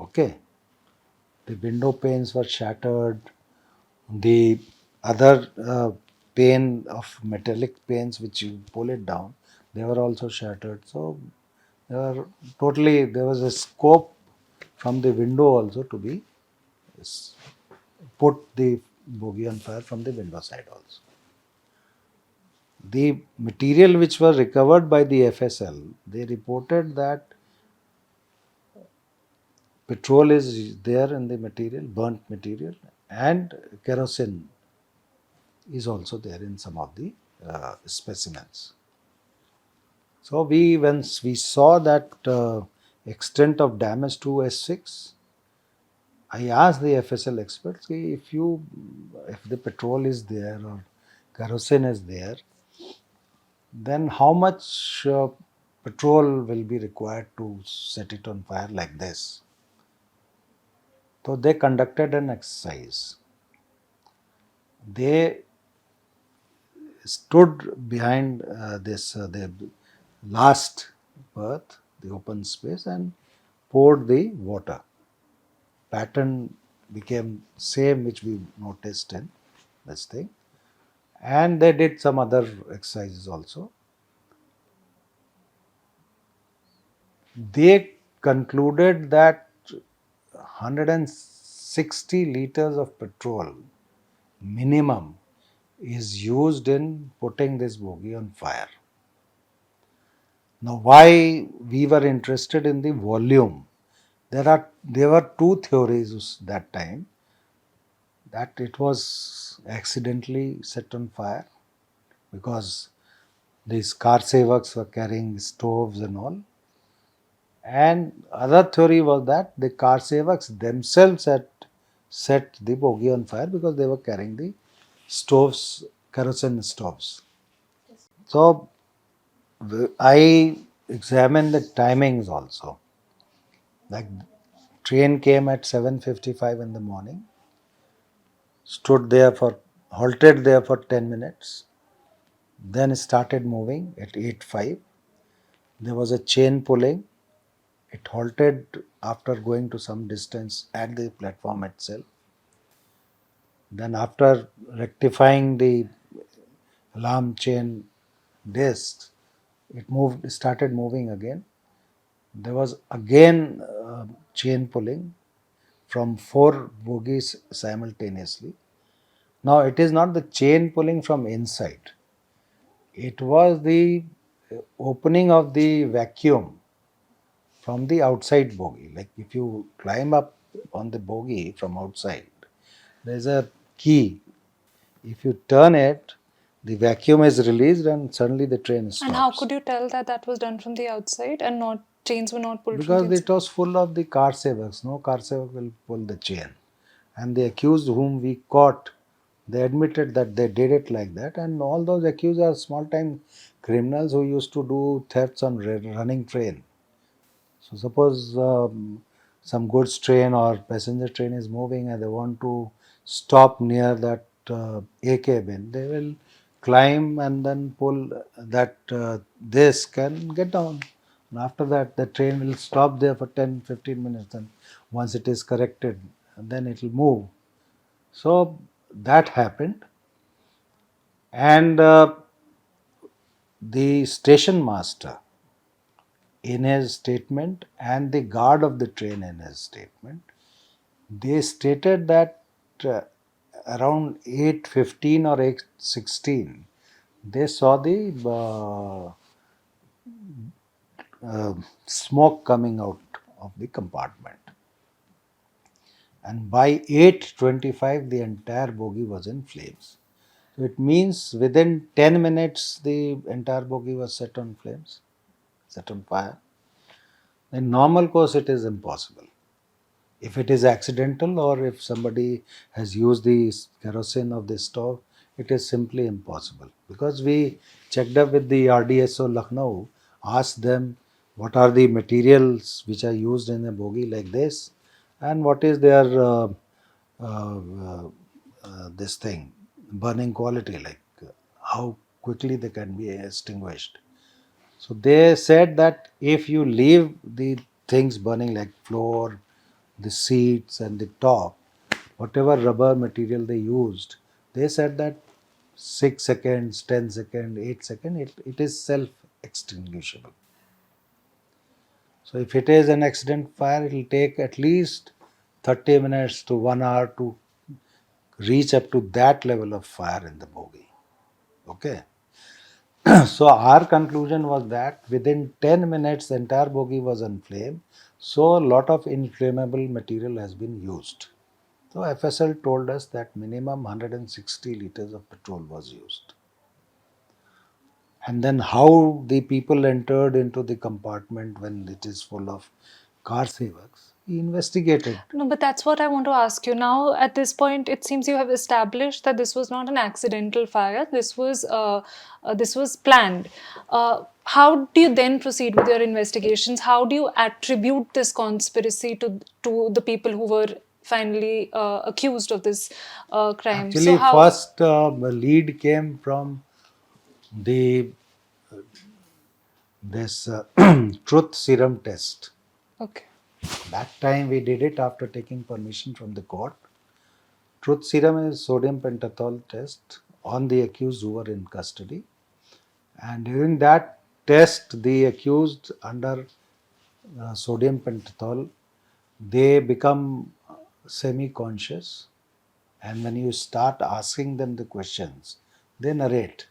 Okay. The window panes were shattered. The other pane of metallic panes, which you pull it down, they were also shattered. So there was a scope from the window also to be put the bogie on fire from the window side also. The material which were recovered by the FSL, they reported that petrol is there in the material, burnt material, and kerosene is also there in some of the specimens. So once we saw that extent of damage to S6, I asked the FSL experts, if the petrol is there or kerosene is there, then how much petrol will be required to set it on fire like this? So they conducted an exercise. They stood behind the last berth, the open space, and poured the water. Pattern became same which we noticed in this thing, and they did some other exercises also. They concluded that 160 liters of petrol minimum is used in putting this bogie on fire. Now, why we were interested in the volume? There were two theories that time, that it was accidentally set on fire because these car sevaks were carrying stoves and all. And other theory was that the car sevaks themselves had set the bogie on fire because they were carrying the stoves, kerosene stoves. So I examine the timings also. Like train came at 7:55 in the morning, stood there for halted there for 10 minutes, then started moving at 8:05. There was a chain pulling. It halted after going to some distance at the platform itself. Then after rectifying the alarm chain discs, it started moving again. There was again chain pulling from four bogies simultaneously. Now it is not the chain pulling from inside. It was the opening of the vacuum from the outside bogie. Like if you climb up on the bogie from outside, there is a key. If you turn it, the vacuum is released and suddenly the train
And how
stops.
could you tell that that was done from the outside and not chains were not pulled from the
Because
inside?
it was full of the car savers. No car saver will pull the chain. And the accused whom we caught, they admitted that they did it like that. And all those accused are small time criminals who used to do thefts on running train. So suppose some goods train or passenger train is moving and they want to stop near that A cabin, they will climb and then pull that disc and get down. And after that, the train will stop there for 10-15 minutes. And once it is corrected, then it will move. So that happened. And the station master in his statement and the guard of the train in his statement, they stated that uh, around 8:15 or 8:16 they saw the smoke coming out of the compartment, and by 8:25 the entire bogie was in flames. So it means within 10 minutes the entire bogie was set on flames, set on fire. In normal course it is impossible. If it is accidental or if somebody has used the kerosene of the stove, it is simply impossible. Because we checked up with the RDSO Lucknow, asked them what are the materials which are used in a bogie like this, and what is their this thing burning quality, like how quickly they can be extinguished. So they said that if you leave the things burning like floor, the seats and the top, whatever rubber material they used, they said that 6 seconds, 10 seconds, 8 seconds, it is self extinguishable. So if it is an accident fire, it will take at least 30 minutes to 1 hour to reach up to that level of fire in the bogie. Okay. So our conclusion was that within 10 minutes the entire bogie was on flame. So a lot of inflammable material has been used. So FSL told us that minimum 160 liters of petrol was used. And then how the people entered into the compartment when it is full of car savers, he investigated.
No, but that's what I want to ask you. Now, at this point, it seems you have established that this was not an accidental fire. This was planned. How do you then proceed with your investigations? How do you attribute this conspiracy to the people who were finally accused of this crime? So
Actually,
how?
first lead came from the this truth serum test.
Okay.
That time we did it after taking permission from the court. Truth serum is sodium pentothal test on the accused who were in custody. And during that test, the accused under sodium pentothal, they become semi-conscious. And when you start asking them the questions, they narrate.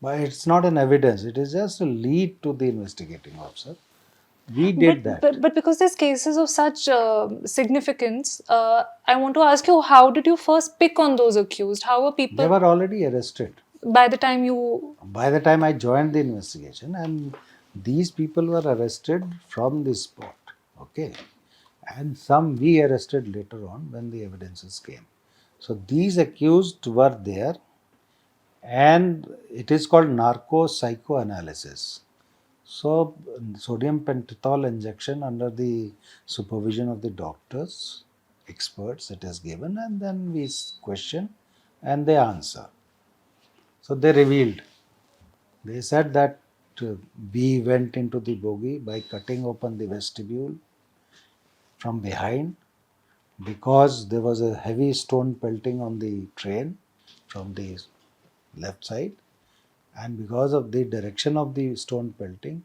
But it's not an evidence, it is just a lead to the investigating officer. We did that.
But because there's cases of such significance, I want to ask you, how did you first pick on those accused? How were
They
people
were already arrested
by the time you?
by the time I joined the investigation, and these people were arrested from the spot. Okay. And some we arrested later on when the evidences came. So these accused were there, and it is called narco psychoanalysis. So, sodium pentothal injection under the supervision of the doctors, experts, it is given, and then we question and they answer. So, they revealed. They said that we went into the bogie by cutting open the vestibule from behind because there was a heavy stone pelting on the train from the left side, and because of the direction of the stone pelting,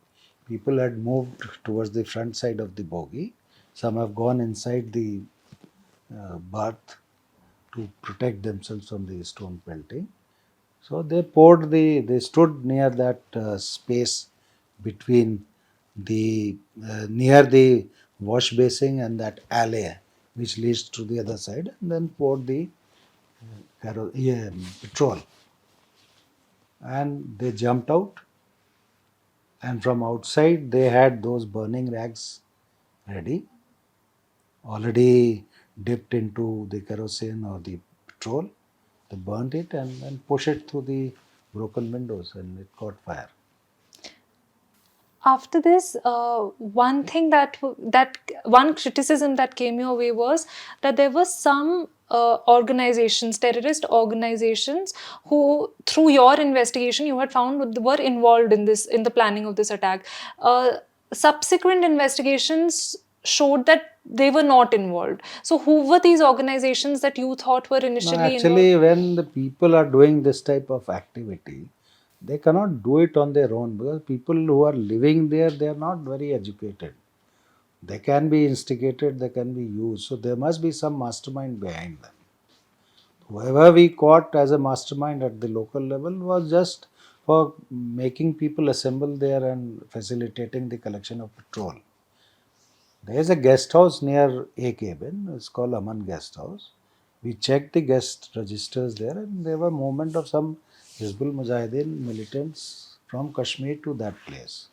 people had moved towards the front side of the bogie. Some have gone inside the berth to protect themselves from the stone pelting. So they stood near that space between near the wash basin and that alley which leads to the other side, and then poured the petrol. And they jumped out, and from outside they had those burning rags ready, already dipped into the kerosene or the petrol. They burnt it and then pushed it through the broken windows, and it caught fire.
After this, one thing that one criticism that came your way was that there were some organizations, terrorist organizations, who, through your investigation, you had found were involved in this, in the planning of this attack. Subsequent investigations showed that they were not involved. So, who were these organizations that you thought were
No,
initially involved?
actually, when the people are doing this type of activity, they cannot do it on their own because people who are living there, they are not very educated. They can be instigated, they can be used. So there must be some mastermind behind them. Whoever we caught as a mastermind at the local level was just for making people assemble there and facilitating the collection of petrol. There is a guest house near A cabin. It's called Aman Guest House. We checked the guest registers there, and there were movement of some Hizbul Mujahideen militants from Kashmir to that place.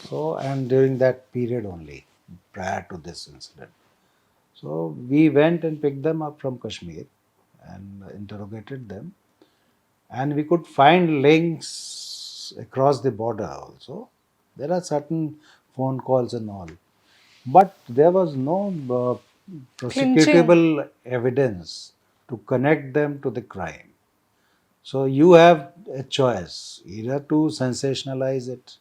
So, and during that period only, prior to this incident. So, we went and picked them up from Kashmir and interrogated them, and we could find links across the border also. There are certain phone calls and all, but there was no
Clinching.
prosecutable evidence to connect them to the crime. So you have a choice either to sensationalize it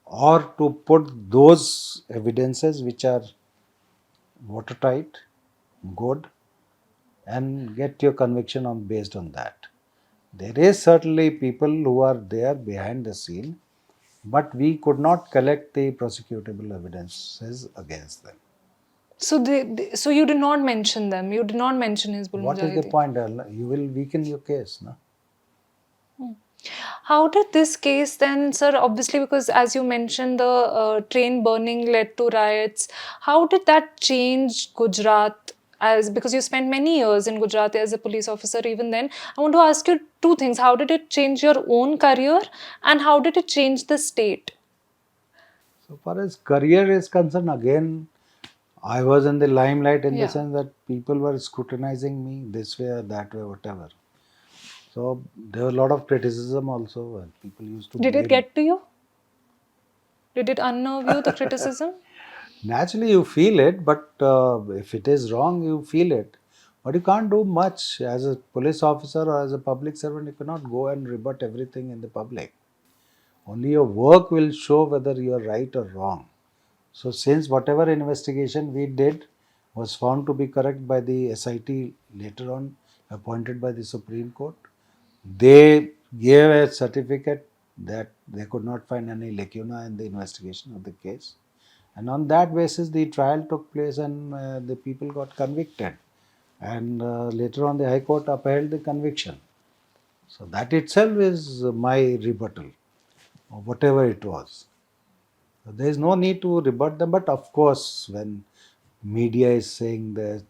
or to put those evidences which are watertight, good, and get your conviction on based on that. There is certainly people who are there behind the scene, but we could not collect the prosecutable evidences against them.
So, so you did not mention them. You did not mention Hizbul
What is the
Mujahideen.
point? You will weaken your case, no?
How did this case then, sir? Obviously, because as you mentioned, the train burning led to riots. How did that change Gujarat? As because you spent many years in Gujarat as a police officer, even then, I want to ask you two things: how did it change your own career, and how did it change the state?
So far as career is concerned, again, I was in the limelight in the
Yeah.
sense that people were scrutinizing me this way or that way, whatever. So there was a lot of criticism also, and people used to
Did it
blame.
get to you? Did it unnerve you, the criticism?
Naturally, you feel it, but if it is wrong, you feel it. But you can't do much as a police officer or as a public servant. You cannot go and rebut everything in the public. Only your work will show whether you are right or wrong. So, since whatever investigation we did was found to be correct by the SIT later on, appointed by the Supreme Court, they gave a certificate that they could not find any lacuna in the investigation of the case. And on that basis, the trial took place and the people got convicted. And later on, the High Court upheld the conviction. So, that itself is my rebuttal, or whatever it was. There is no need to rebut them, but of course, when media is saying that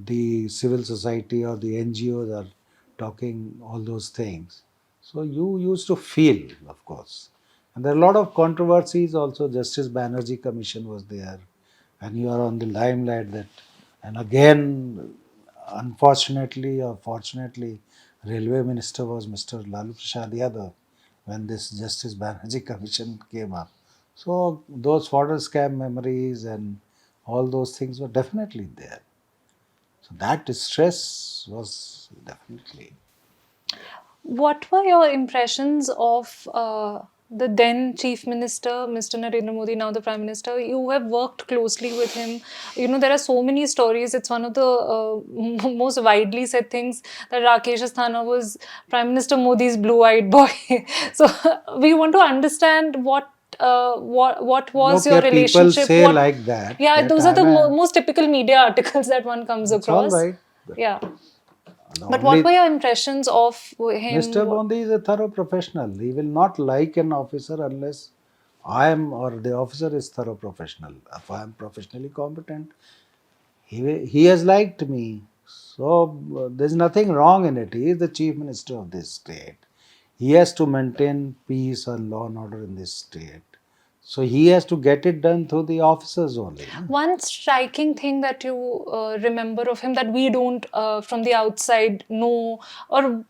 the civil society or the NGOs are talking all those things, so you used to feel, of course. And there are a lot of controversies also. Justice Banerjee Commission was there, and you are on the limelight that, and again, unfortunately or fortunately, Railway Minister was Mr. Lalu Prasad Yadav, when this Justice Banerjee Commission came up. So those fodder scam memories and all those things were definitely there. So that stress was definitely.
What were your impressions of the then Chief Minister, Mr. Narendra Modi, now the Prime Minister? You have worked closely with him. You know, there are so many stories. It's one of the most widely said things that Rakesh Asthana was Prime Minister Modi's blue-eyed boy. So we want to understand what was your
Okay, people
relationship?
say
What,
like that,
yeah,
that
those are the
I'm a,
most typical media articles that one comes
it's all
across.
right. But
Yeah.
the
But what were
only
your impressions of him?
Mr. Bondi is a thorough professional. He will not like an officer unless I am or the officer is thorough professional. If I am professionally competent, he has liked me. So there's nothing wrong in it. He is the chief minister of this state. He has to maintain peace and law and order in this state. So he has to get it done through the officers only. No?
One striking thing that you remember of him that we don't from the outside know, or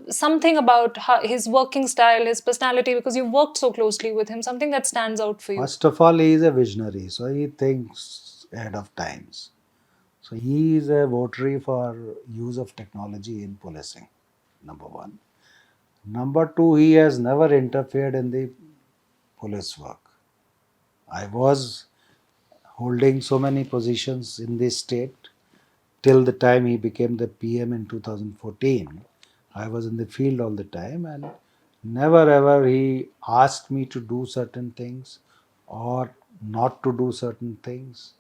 something about his working style, his personality, because you worked so closely with him, something that stands out for you.
First of all, he is a visionary, so he thinks ahead of times. So he is a votary for use of technology in policing, number one. Number two, he has never interfered in the police work. I was holding so many positions in this state till the time he became the PM in 2014. I was in the field all the time and never ever he asked me to do certain things or not to do certain things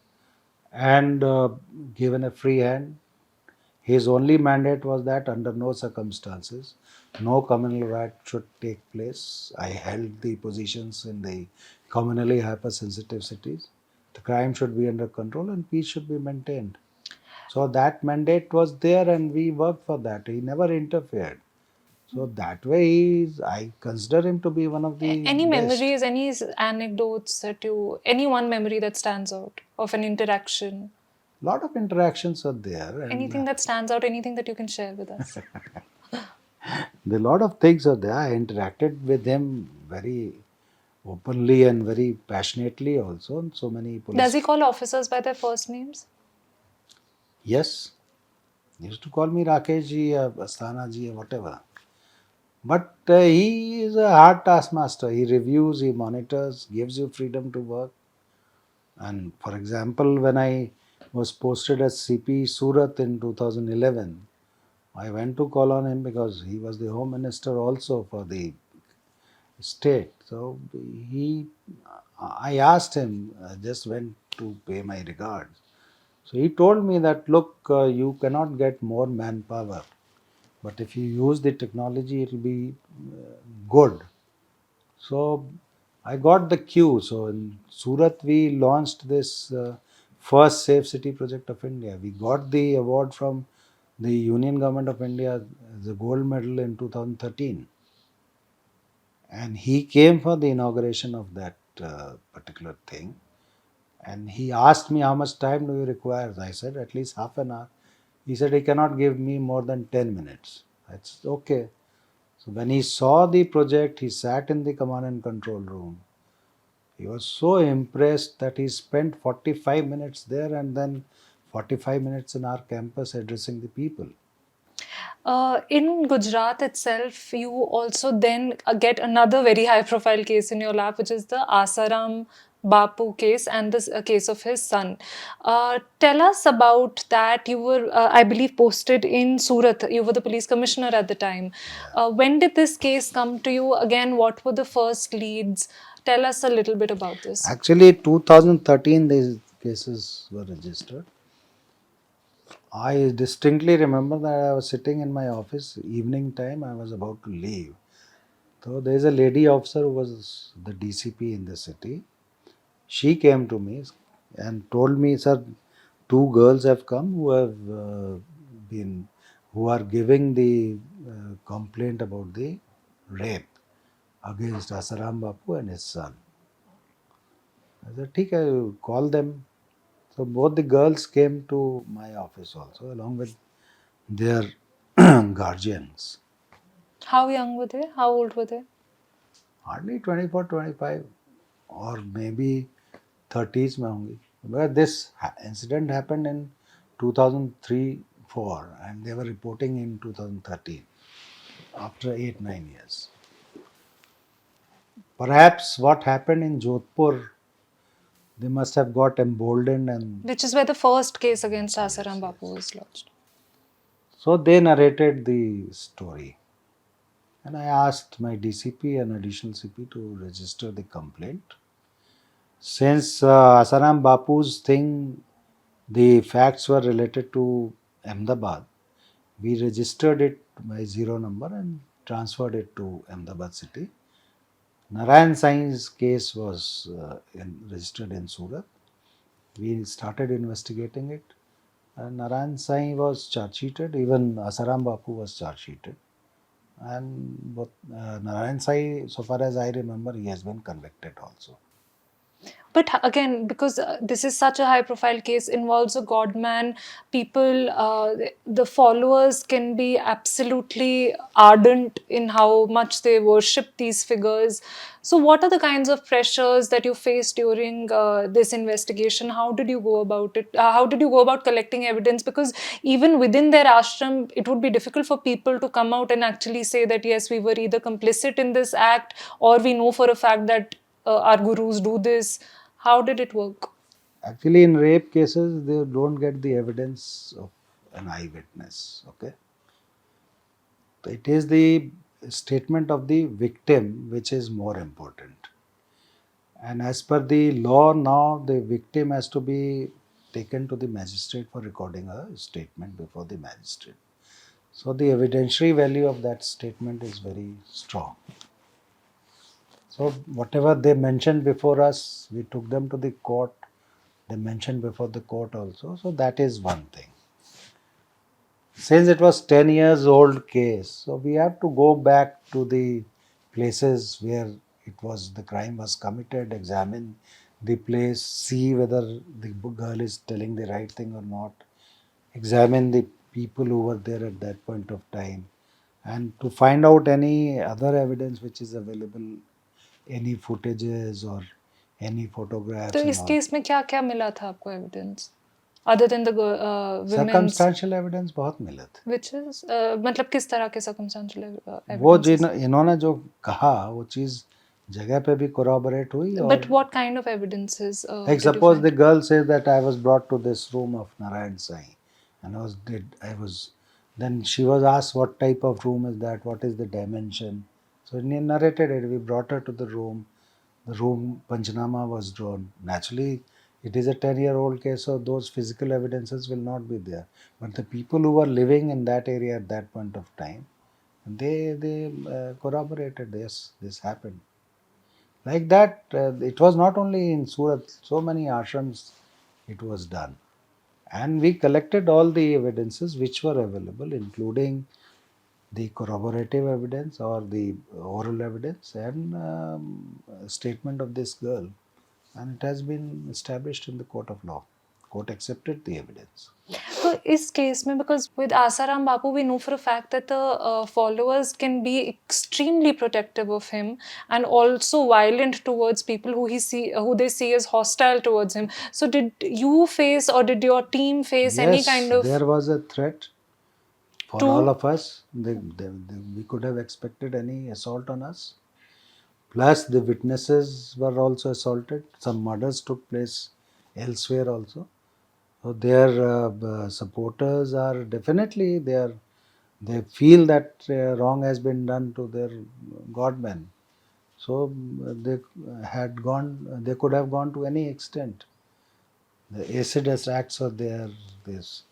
and given a free hand. His only mandate was that under no circumstances, no communal riot should take place. I held the positions in the communally hypersensitive cities. The crime should be under control and peace should be maintained. So that mandate was there and we worked for that. He never interfered. So that way, I consider him to be one of the
Any
best.
memories, any anecdotes that you, any one memory that stands out of an interaction?
Lot of interactions are there, and
Anything that stands out, anything that you can share with us?
the lot of things are there. I interacted with him very openly and very passionately also. And so many
Does
police.
he call officers by their first names?
Yes, he used to call me Rakesh ji, Asthana ji, whatever. But he is a hard taskmaster. He reviews, he monitors, gives you freedom to work. And for example, when I was posted as CP Surat in 2011, I went to call on him because he was the Home Minister also for the state. So I asked him, I just went to pay my regards. So he told me that, look, you cannot get more manpower, but if you use the technology, it will be good. So I got the cue. So in Surat, we launched this first Safe City project of India. We got the award from the Union Government of India, the gold medal in 2013. And he came for the inauguration of that particular thing. And he asked me, how much time do you require? I said, at least half an hour. He said, he cannot give me more than 10 minutes. That's okay. So when he saw the project, he sat in the command and control room. He was so impressed that he spent 45 minutes there and then 45 minutes in our campus addressing the people.
In Gujarat itself, you also then get another very high profile case in your lap, which is the Asaram Bapu case and this case of his son. Tell us about that. You were, I believe, posted in Surat. You were the police commissioner at the time. When did this case come to you? Again, what were the first leads? Tell us a little bit about this.
Actually, 2013 these cases were registered. I distinctly remember that I was sitting in my office, evening time, I was about to leave. So there is a lady officer who was the DCP in the city. She came to me and told me, sir, two girls have come who have been, who are giving the complaint about the rape against Asaram Bapu and his son. I said, okay, call them. So both the girls came to my office also along with their guardians.
How young were they? How old were they?
Hardly 24, 25 or maybe 30s में होंगी. But this incident happened in 2003-4 and they were reporting in 2013 after 8-9 years. Perhaps what happened in Jodhpur, they must have got emboldened and
Which is where the first case against Asaram Bapu was lodged.
so they narrated the story. And I asked my DCP and additional CP to register the complaint. Since Asaram Bapu's thing, the facts were related to Ahmedabad, we registered it by zero number and transferred it to Ahmedabad city. Narayan Sai's case was registered in Surat. We started investigating it. And Narayan Sai was charge sheeted, even Asaram Bapu was charge sheeted. And both, Narayan Sai, so far as I remember, he has been convicted also.
But again, because this is such a high profile case, involves a godman, people, the followers can be absolutely ardent in how much they worship these figures. So, what are the kinds of pressures that you faced during this investigation? How did you go about it? How did you go about collecting evidence? Because even within their ashram, it would be difficult for people to come out and actually say that, yes, we were either complicit in this act or we know for a fact that our gurus do this. How did it work?
Actually, in rape cases, they don't get the evidence of an eyewitness. Okay, it is the statement of the victim which is more important. And as per the law now, the victim has to be taken to the magistrate for recording a statement before the magistrate. So the evidentiary value of that statement is very strong. So whatever they mentioned before us, we took them to the court. They mentioned before the court also. So that is one thing. Since it was 10 years old case, so we have to go back to the places where the crime was committed, examine the place, see whether the girl is telling the right thing or not, examine the people who were there at that point of time, and to find out any other evidence which is available, any footages or any
तो
photographs and
इस
all.
Case में क्या क्या मिला था आपको evidence other than the women's
Circumstantial evidence बहुत मिले थे.
which is मतलब किस तरह के circumstantial
वो
evidences?
इन्होंने जो कहा वो चीज़ जगह पे भी corroborate हुई और
But what kind of evidences
like
did you
suppose
find?
the girl says that I was brought to this room of Narayan Sai and I was then she was asked what type of room is that, what is the dimension. So he narrated it. We brought her to the room. The room Panchanama was drawn. Naturally, it is a 10-year-old case, so those physical evidences will not be there. But the people who were living in that area at that point of time, they corroborated this happened. Like that, it was not only in Surat, so many ashrams it was done. And we collected all the evidences which were available, including the corroborative evidence or the oral evidence and statement of this girl. And it has been established in the court of law. Court accepted the evidence.
So इस case में because with Asaram Bapu we know for a fact that the followers can be extremely protective of him and also violent towards people who they see as hostile towards him. So did you face or did your team face any
Yes,
kind of
there was a threat for
to
all of us. We could have expected any assault on us. Plus, the witnesses were also assaulted. Some murders took place elsewhere also. So their supporters are definitely they feel that wrong has been done to their godmen. So they could have gone to any extent. The acid acts were there. These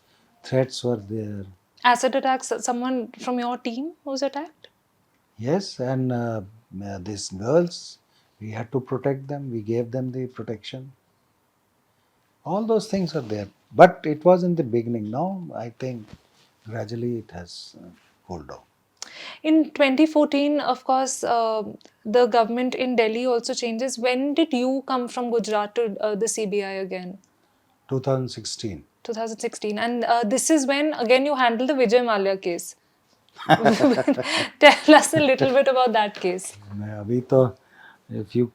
threats were there.
acid attacks? Someone from your team was attacked?
Yes, and these girls, we had to protect them. We gave them the protection. All those things are there. But it was in the beginning. Now, I think gradually it has cooled down.
In 2014, of course, the government in Delhi also changes. When did you come from Gujarat to the CBI again?
2016.
2016. And this is when, again, you handled the Vijay Mallya case. Tell us a little bit about that case.
अभी तो If you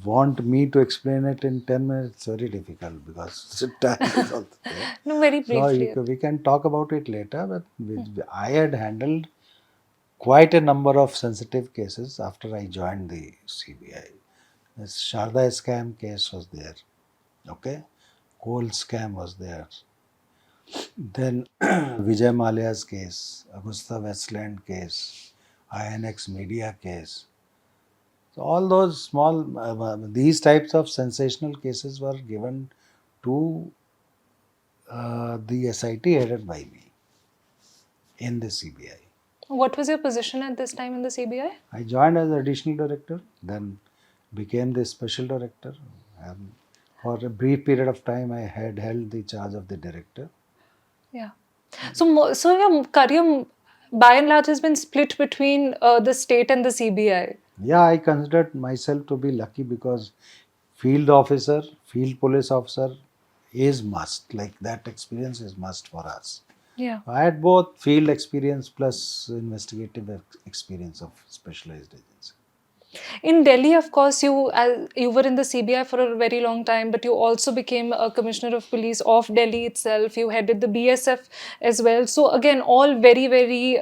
want me to explain it in 10 minutes, it's very difficult because the time is also there.
No, very
So
briefly.
we can talk about it later, but I had handled quite a number of sensitive cases after I joined the CBI. This Sharda scam case was there, okay? Coal scam was there. Then Vijay Mallya's case, Augusta Westland case, INX media case. So all those small, these types of sensational cases were given to the SIT headed by me in the CBI.
What was your position at this time in the CBI?
I joined as additional director, then became the special director. And for a brief period of time, I had held the charge of the director.
Yeah. So your career, by and large, has been split between the state and the CBI.
Yeah, I considered myself to be lucky because field officer, field police officer is must. Like that experience is must for us.
Yeah.
I had both field experience plus investigative experience of specialized agency.
In Delhi, of course, you were in the CBI for a very long time, but you also became a commissioner of police of Delhi itself. You headed the BSF as well. So again, all very, very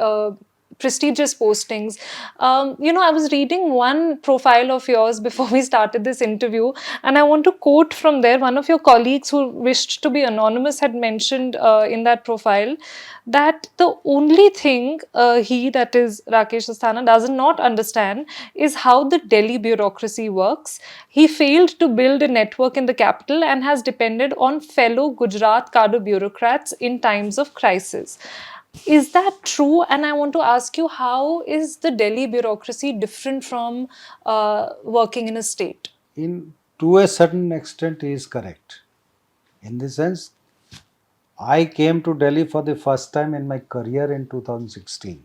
prestigious postings. I was reading one profile of yours before we started this interview, and I want to quote from there. One of your colleagues who wished to be anonymous had mentioned in that profile that the only thing that is Rakesh Asthana, does not understand is how the Delhi bureaucracy works. He failed to build a network in the capital and has depended on fellow Gujarat cadre bureaucrats in times of crisis. Is that true? And I want to ask you, how is the Delhi bureaucracy different from working in a state?
In to a certain extent, he is correct. In the sense, I came to Delhi for the first time in my career in 2016.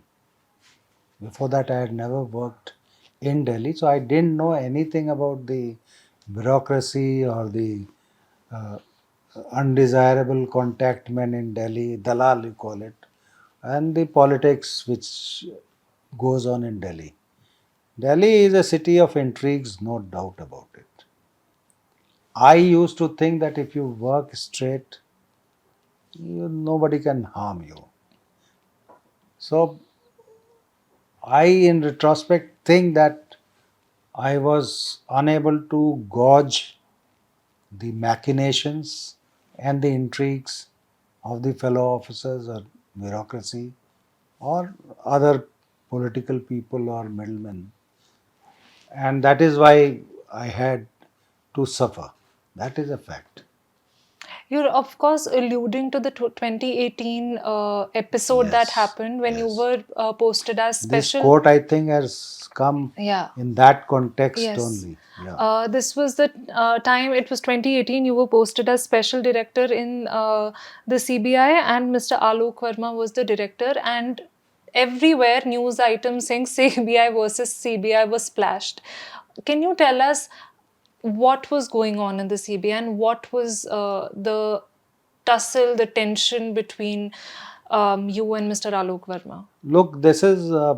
Before that, I had never worked in Delhi, so I didn't know anything about the bureaucracy or the uh, undesirable contact men in Delhi, Dalal you call it, and the politics which goes on in Delhi. Delhi is a city of intrigues, no doubt about it. I used to think that if you work straight, nobody can harm you. So I, in retrospect, think that I was unable to gauge the machinations and the intrigues of the fellow officers or bureaucracy or other political people or middlemen. And that is why I had to suffer. That is a fact.
You're, of course, alluding to the 2018 episode that
Yes,
happened when you
yes.
were posted as
This
special.
quote, I think, has come
Yeah.
in that context
Yes.
only. Yeah.
This was the time, it was 2018, you were posted as special director in the CBI, and Mr. Alok Verma was the director. And everywhere news items saying CBI versus CBI was splashed. Can you tell us what was going on in the CBI and what was the tussle, the tension between you and Mr. Alok Verma?
Look, this is a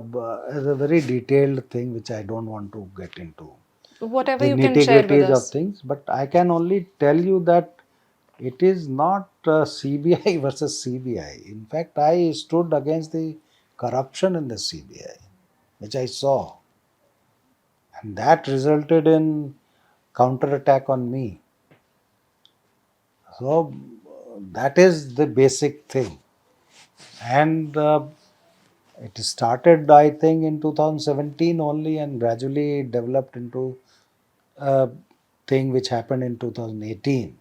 very detailed thing which I don't want to get into.
Whatever
The
you can
nitty
share with
gritties of
us.
things, but I can only tell you that it is not CBI versus CBI. In fact, I stood against the corruption in the CBI, which I saw, and that resulted in counterattack on me. So that is the basic thing, and it started, I think, in 2017 only, and gradually developed into a thing which happened in 2018.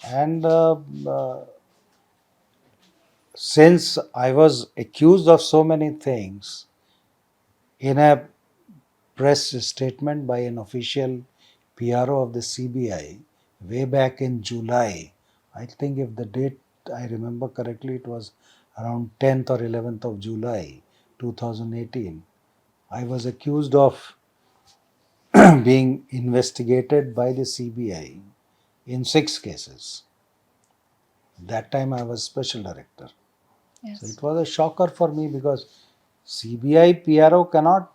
And since I was accused of so many things in a press statement by an official PRO of the CBI way back in July, I think if the date I remember correctly, it was around 10th or 11th of July 2018. I was accused of being investigated by the CBI in 6 cases. That time I was special director. So
Yes.
it was a shocker for me because CBI PRO cannot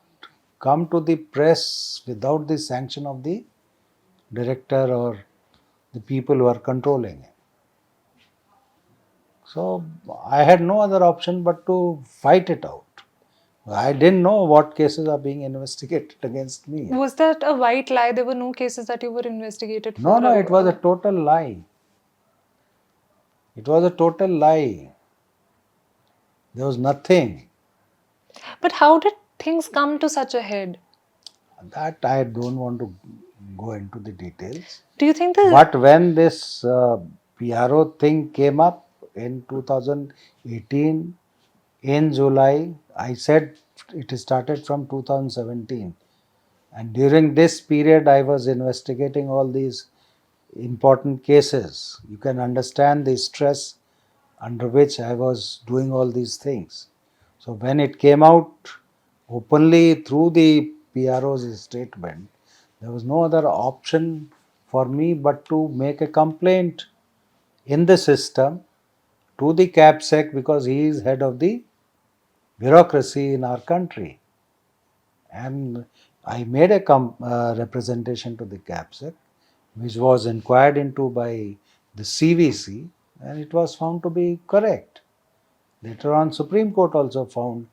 come to the press without the sanction of the director or the people who are controlling it. So I had no other option but to fight it out. I didn't know what cases are being investigated against me.
Was that a white lie? There were no cases that you were investigated
No,
for?
no, it was a total lie. It was a total lie. There was nothing.
But how did things come to such a head?
That I don't want to go into the details.
Do you think that?
But when this PRO thing came up in 2018, in July, I said it started from 2017. And during this period, I was investigating all these important cases. You can understand the stress under which I was doing all these things. So when it came out openly through the PRO's statement, there was no other option for me but to make a complaint in the system to the CAPSEC because he is head of the bureaucracy in our country. And I made a representation to the CAPSEC, which was inquired into by the CVC, and it was found to be correct. Later on, Supreme Court also found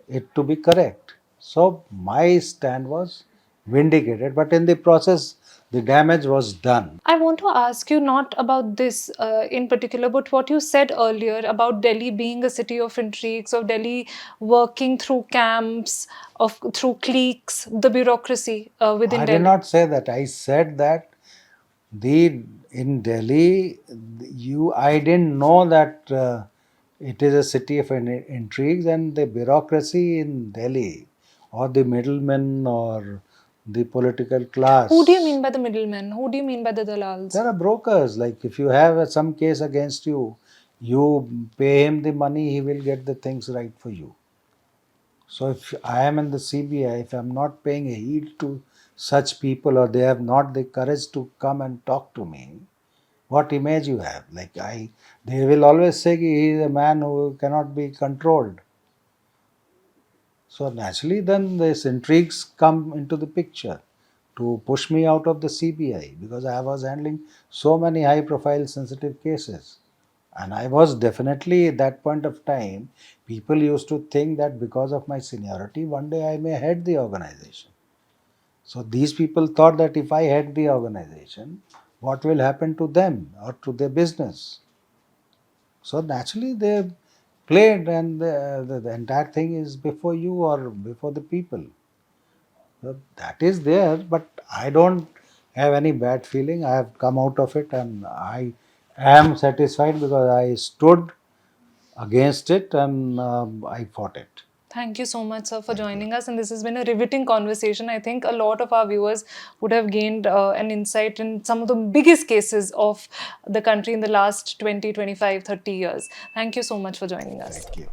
it to be correct. So my stand was vindicated, but in the process, the damage was done.
I want to ask you not about this in particular, but what you said earlier about Delhi being a city of intrigues, of Delhi working through camps, of through cliques, the bureaucracy within
I
Delhi.
did not say that. I said that in Delhi, I didn't know that it is a city of intrigues, and the bureaucracy in Delhi, or the middlemen, or the political class.
Who do you mean by the middlemen? Who do you mean by the dalals?
There are brokers. Like if you have some case against you, you pay him the money, he will get the things right for you. So if I am in the CBI, if I am not paying a heed to such people, or they have not the courage to come and talk to me, what image you have? They will always say he is a man who cannot be controlled. So naturally, then these intrigues come into the picture to push me out of the CBI because I was handling so many high-profile, sensitive cases. And I was definitely at that point of time, people used to think that because of my seniority, one day I may head the organization. So these people thought that if I head the organization, what will happen to them or to their business? So naturally they played, and the entire thing is before you or before the people. So that is there, but I don't have any bad feeling. I have come out of it and I am satisfied because I stood against it and I fought it.
Thank you so much, sir, for joining us. And this has been a riveting conversation. I think a lot of our viewers would have gained an insight in some of the biggest cases of the country in the last 20, 25, 30 years. Thank you so much for joining us.
Thank you.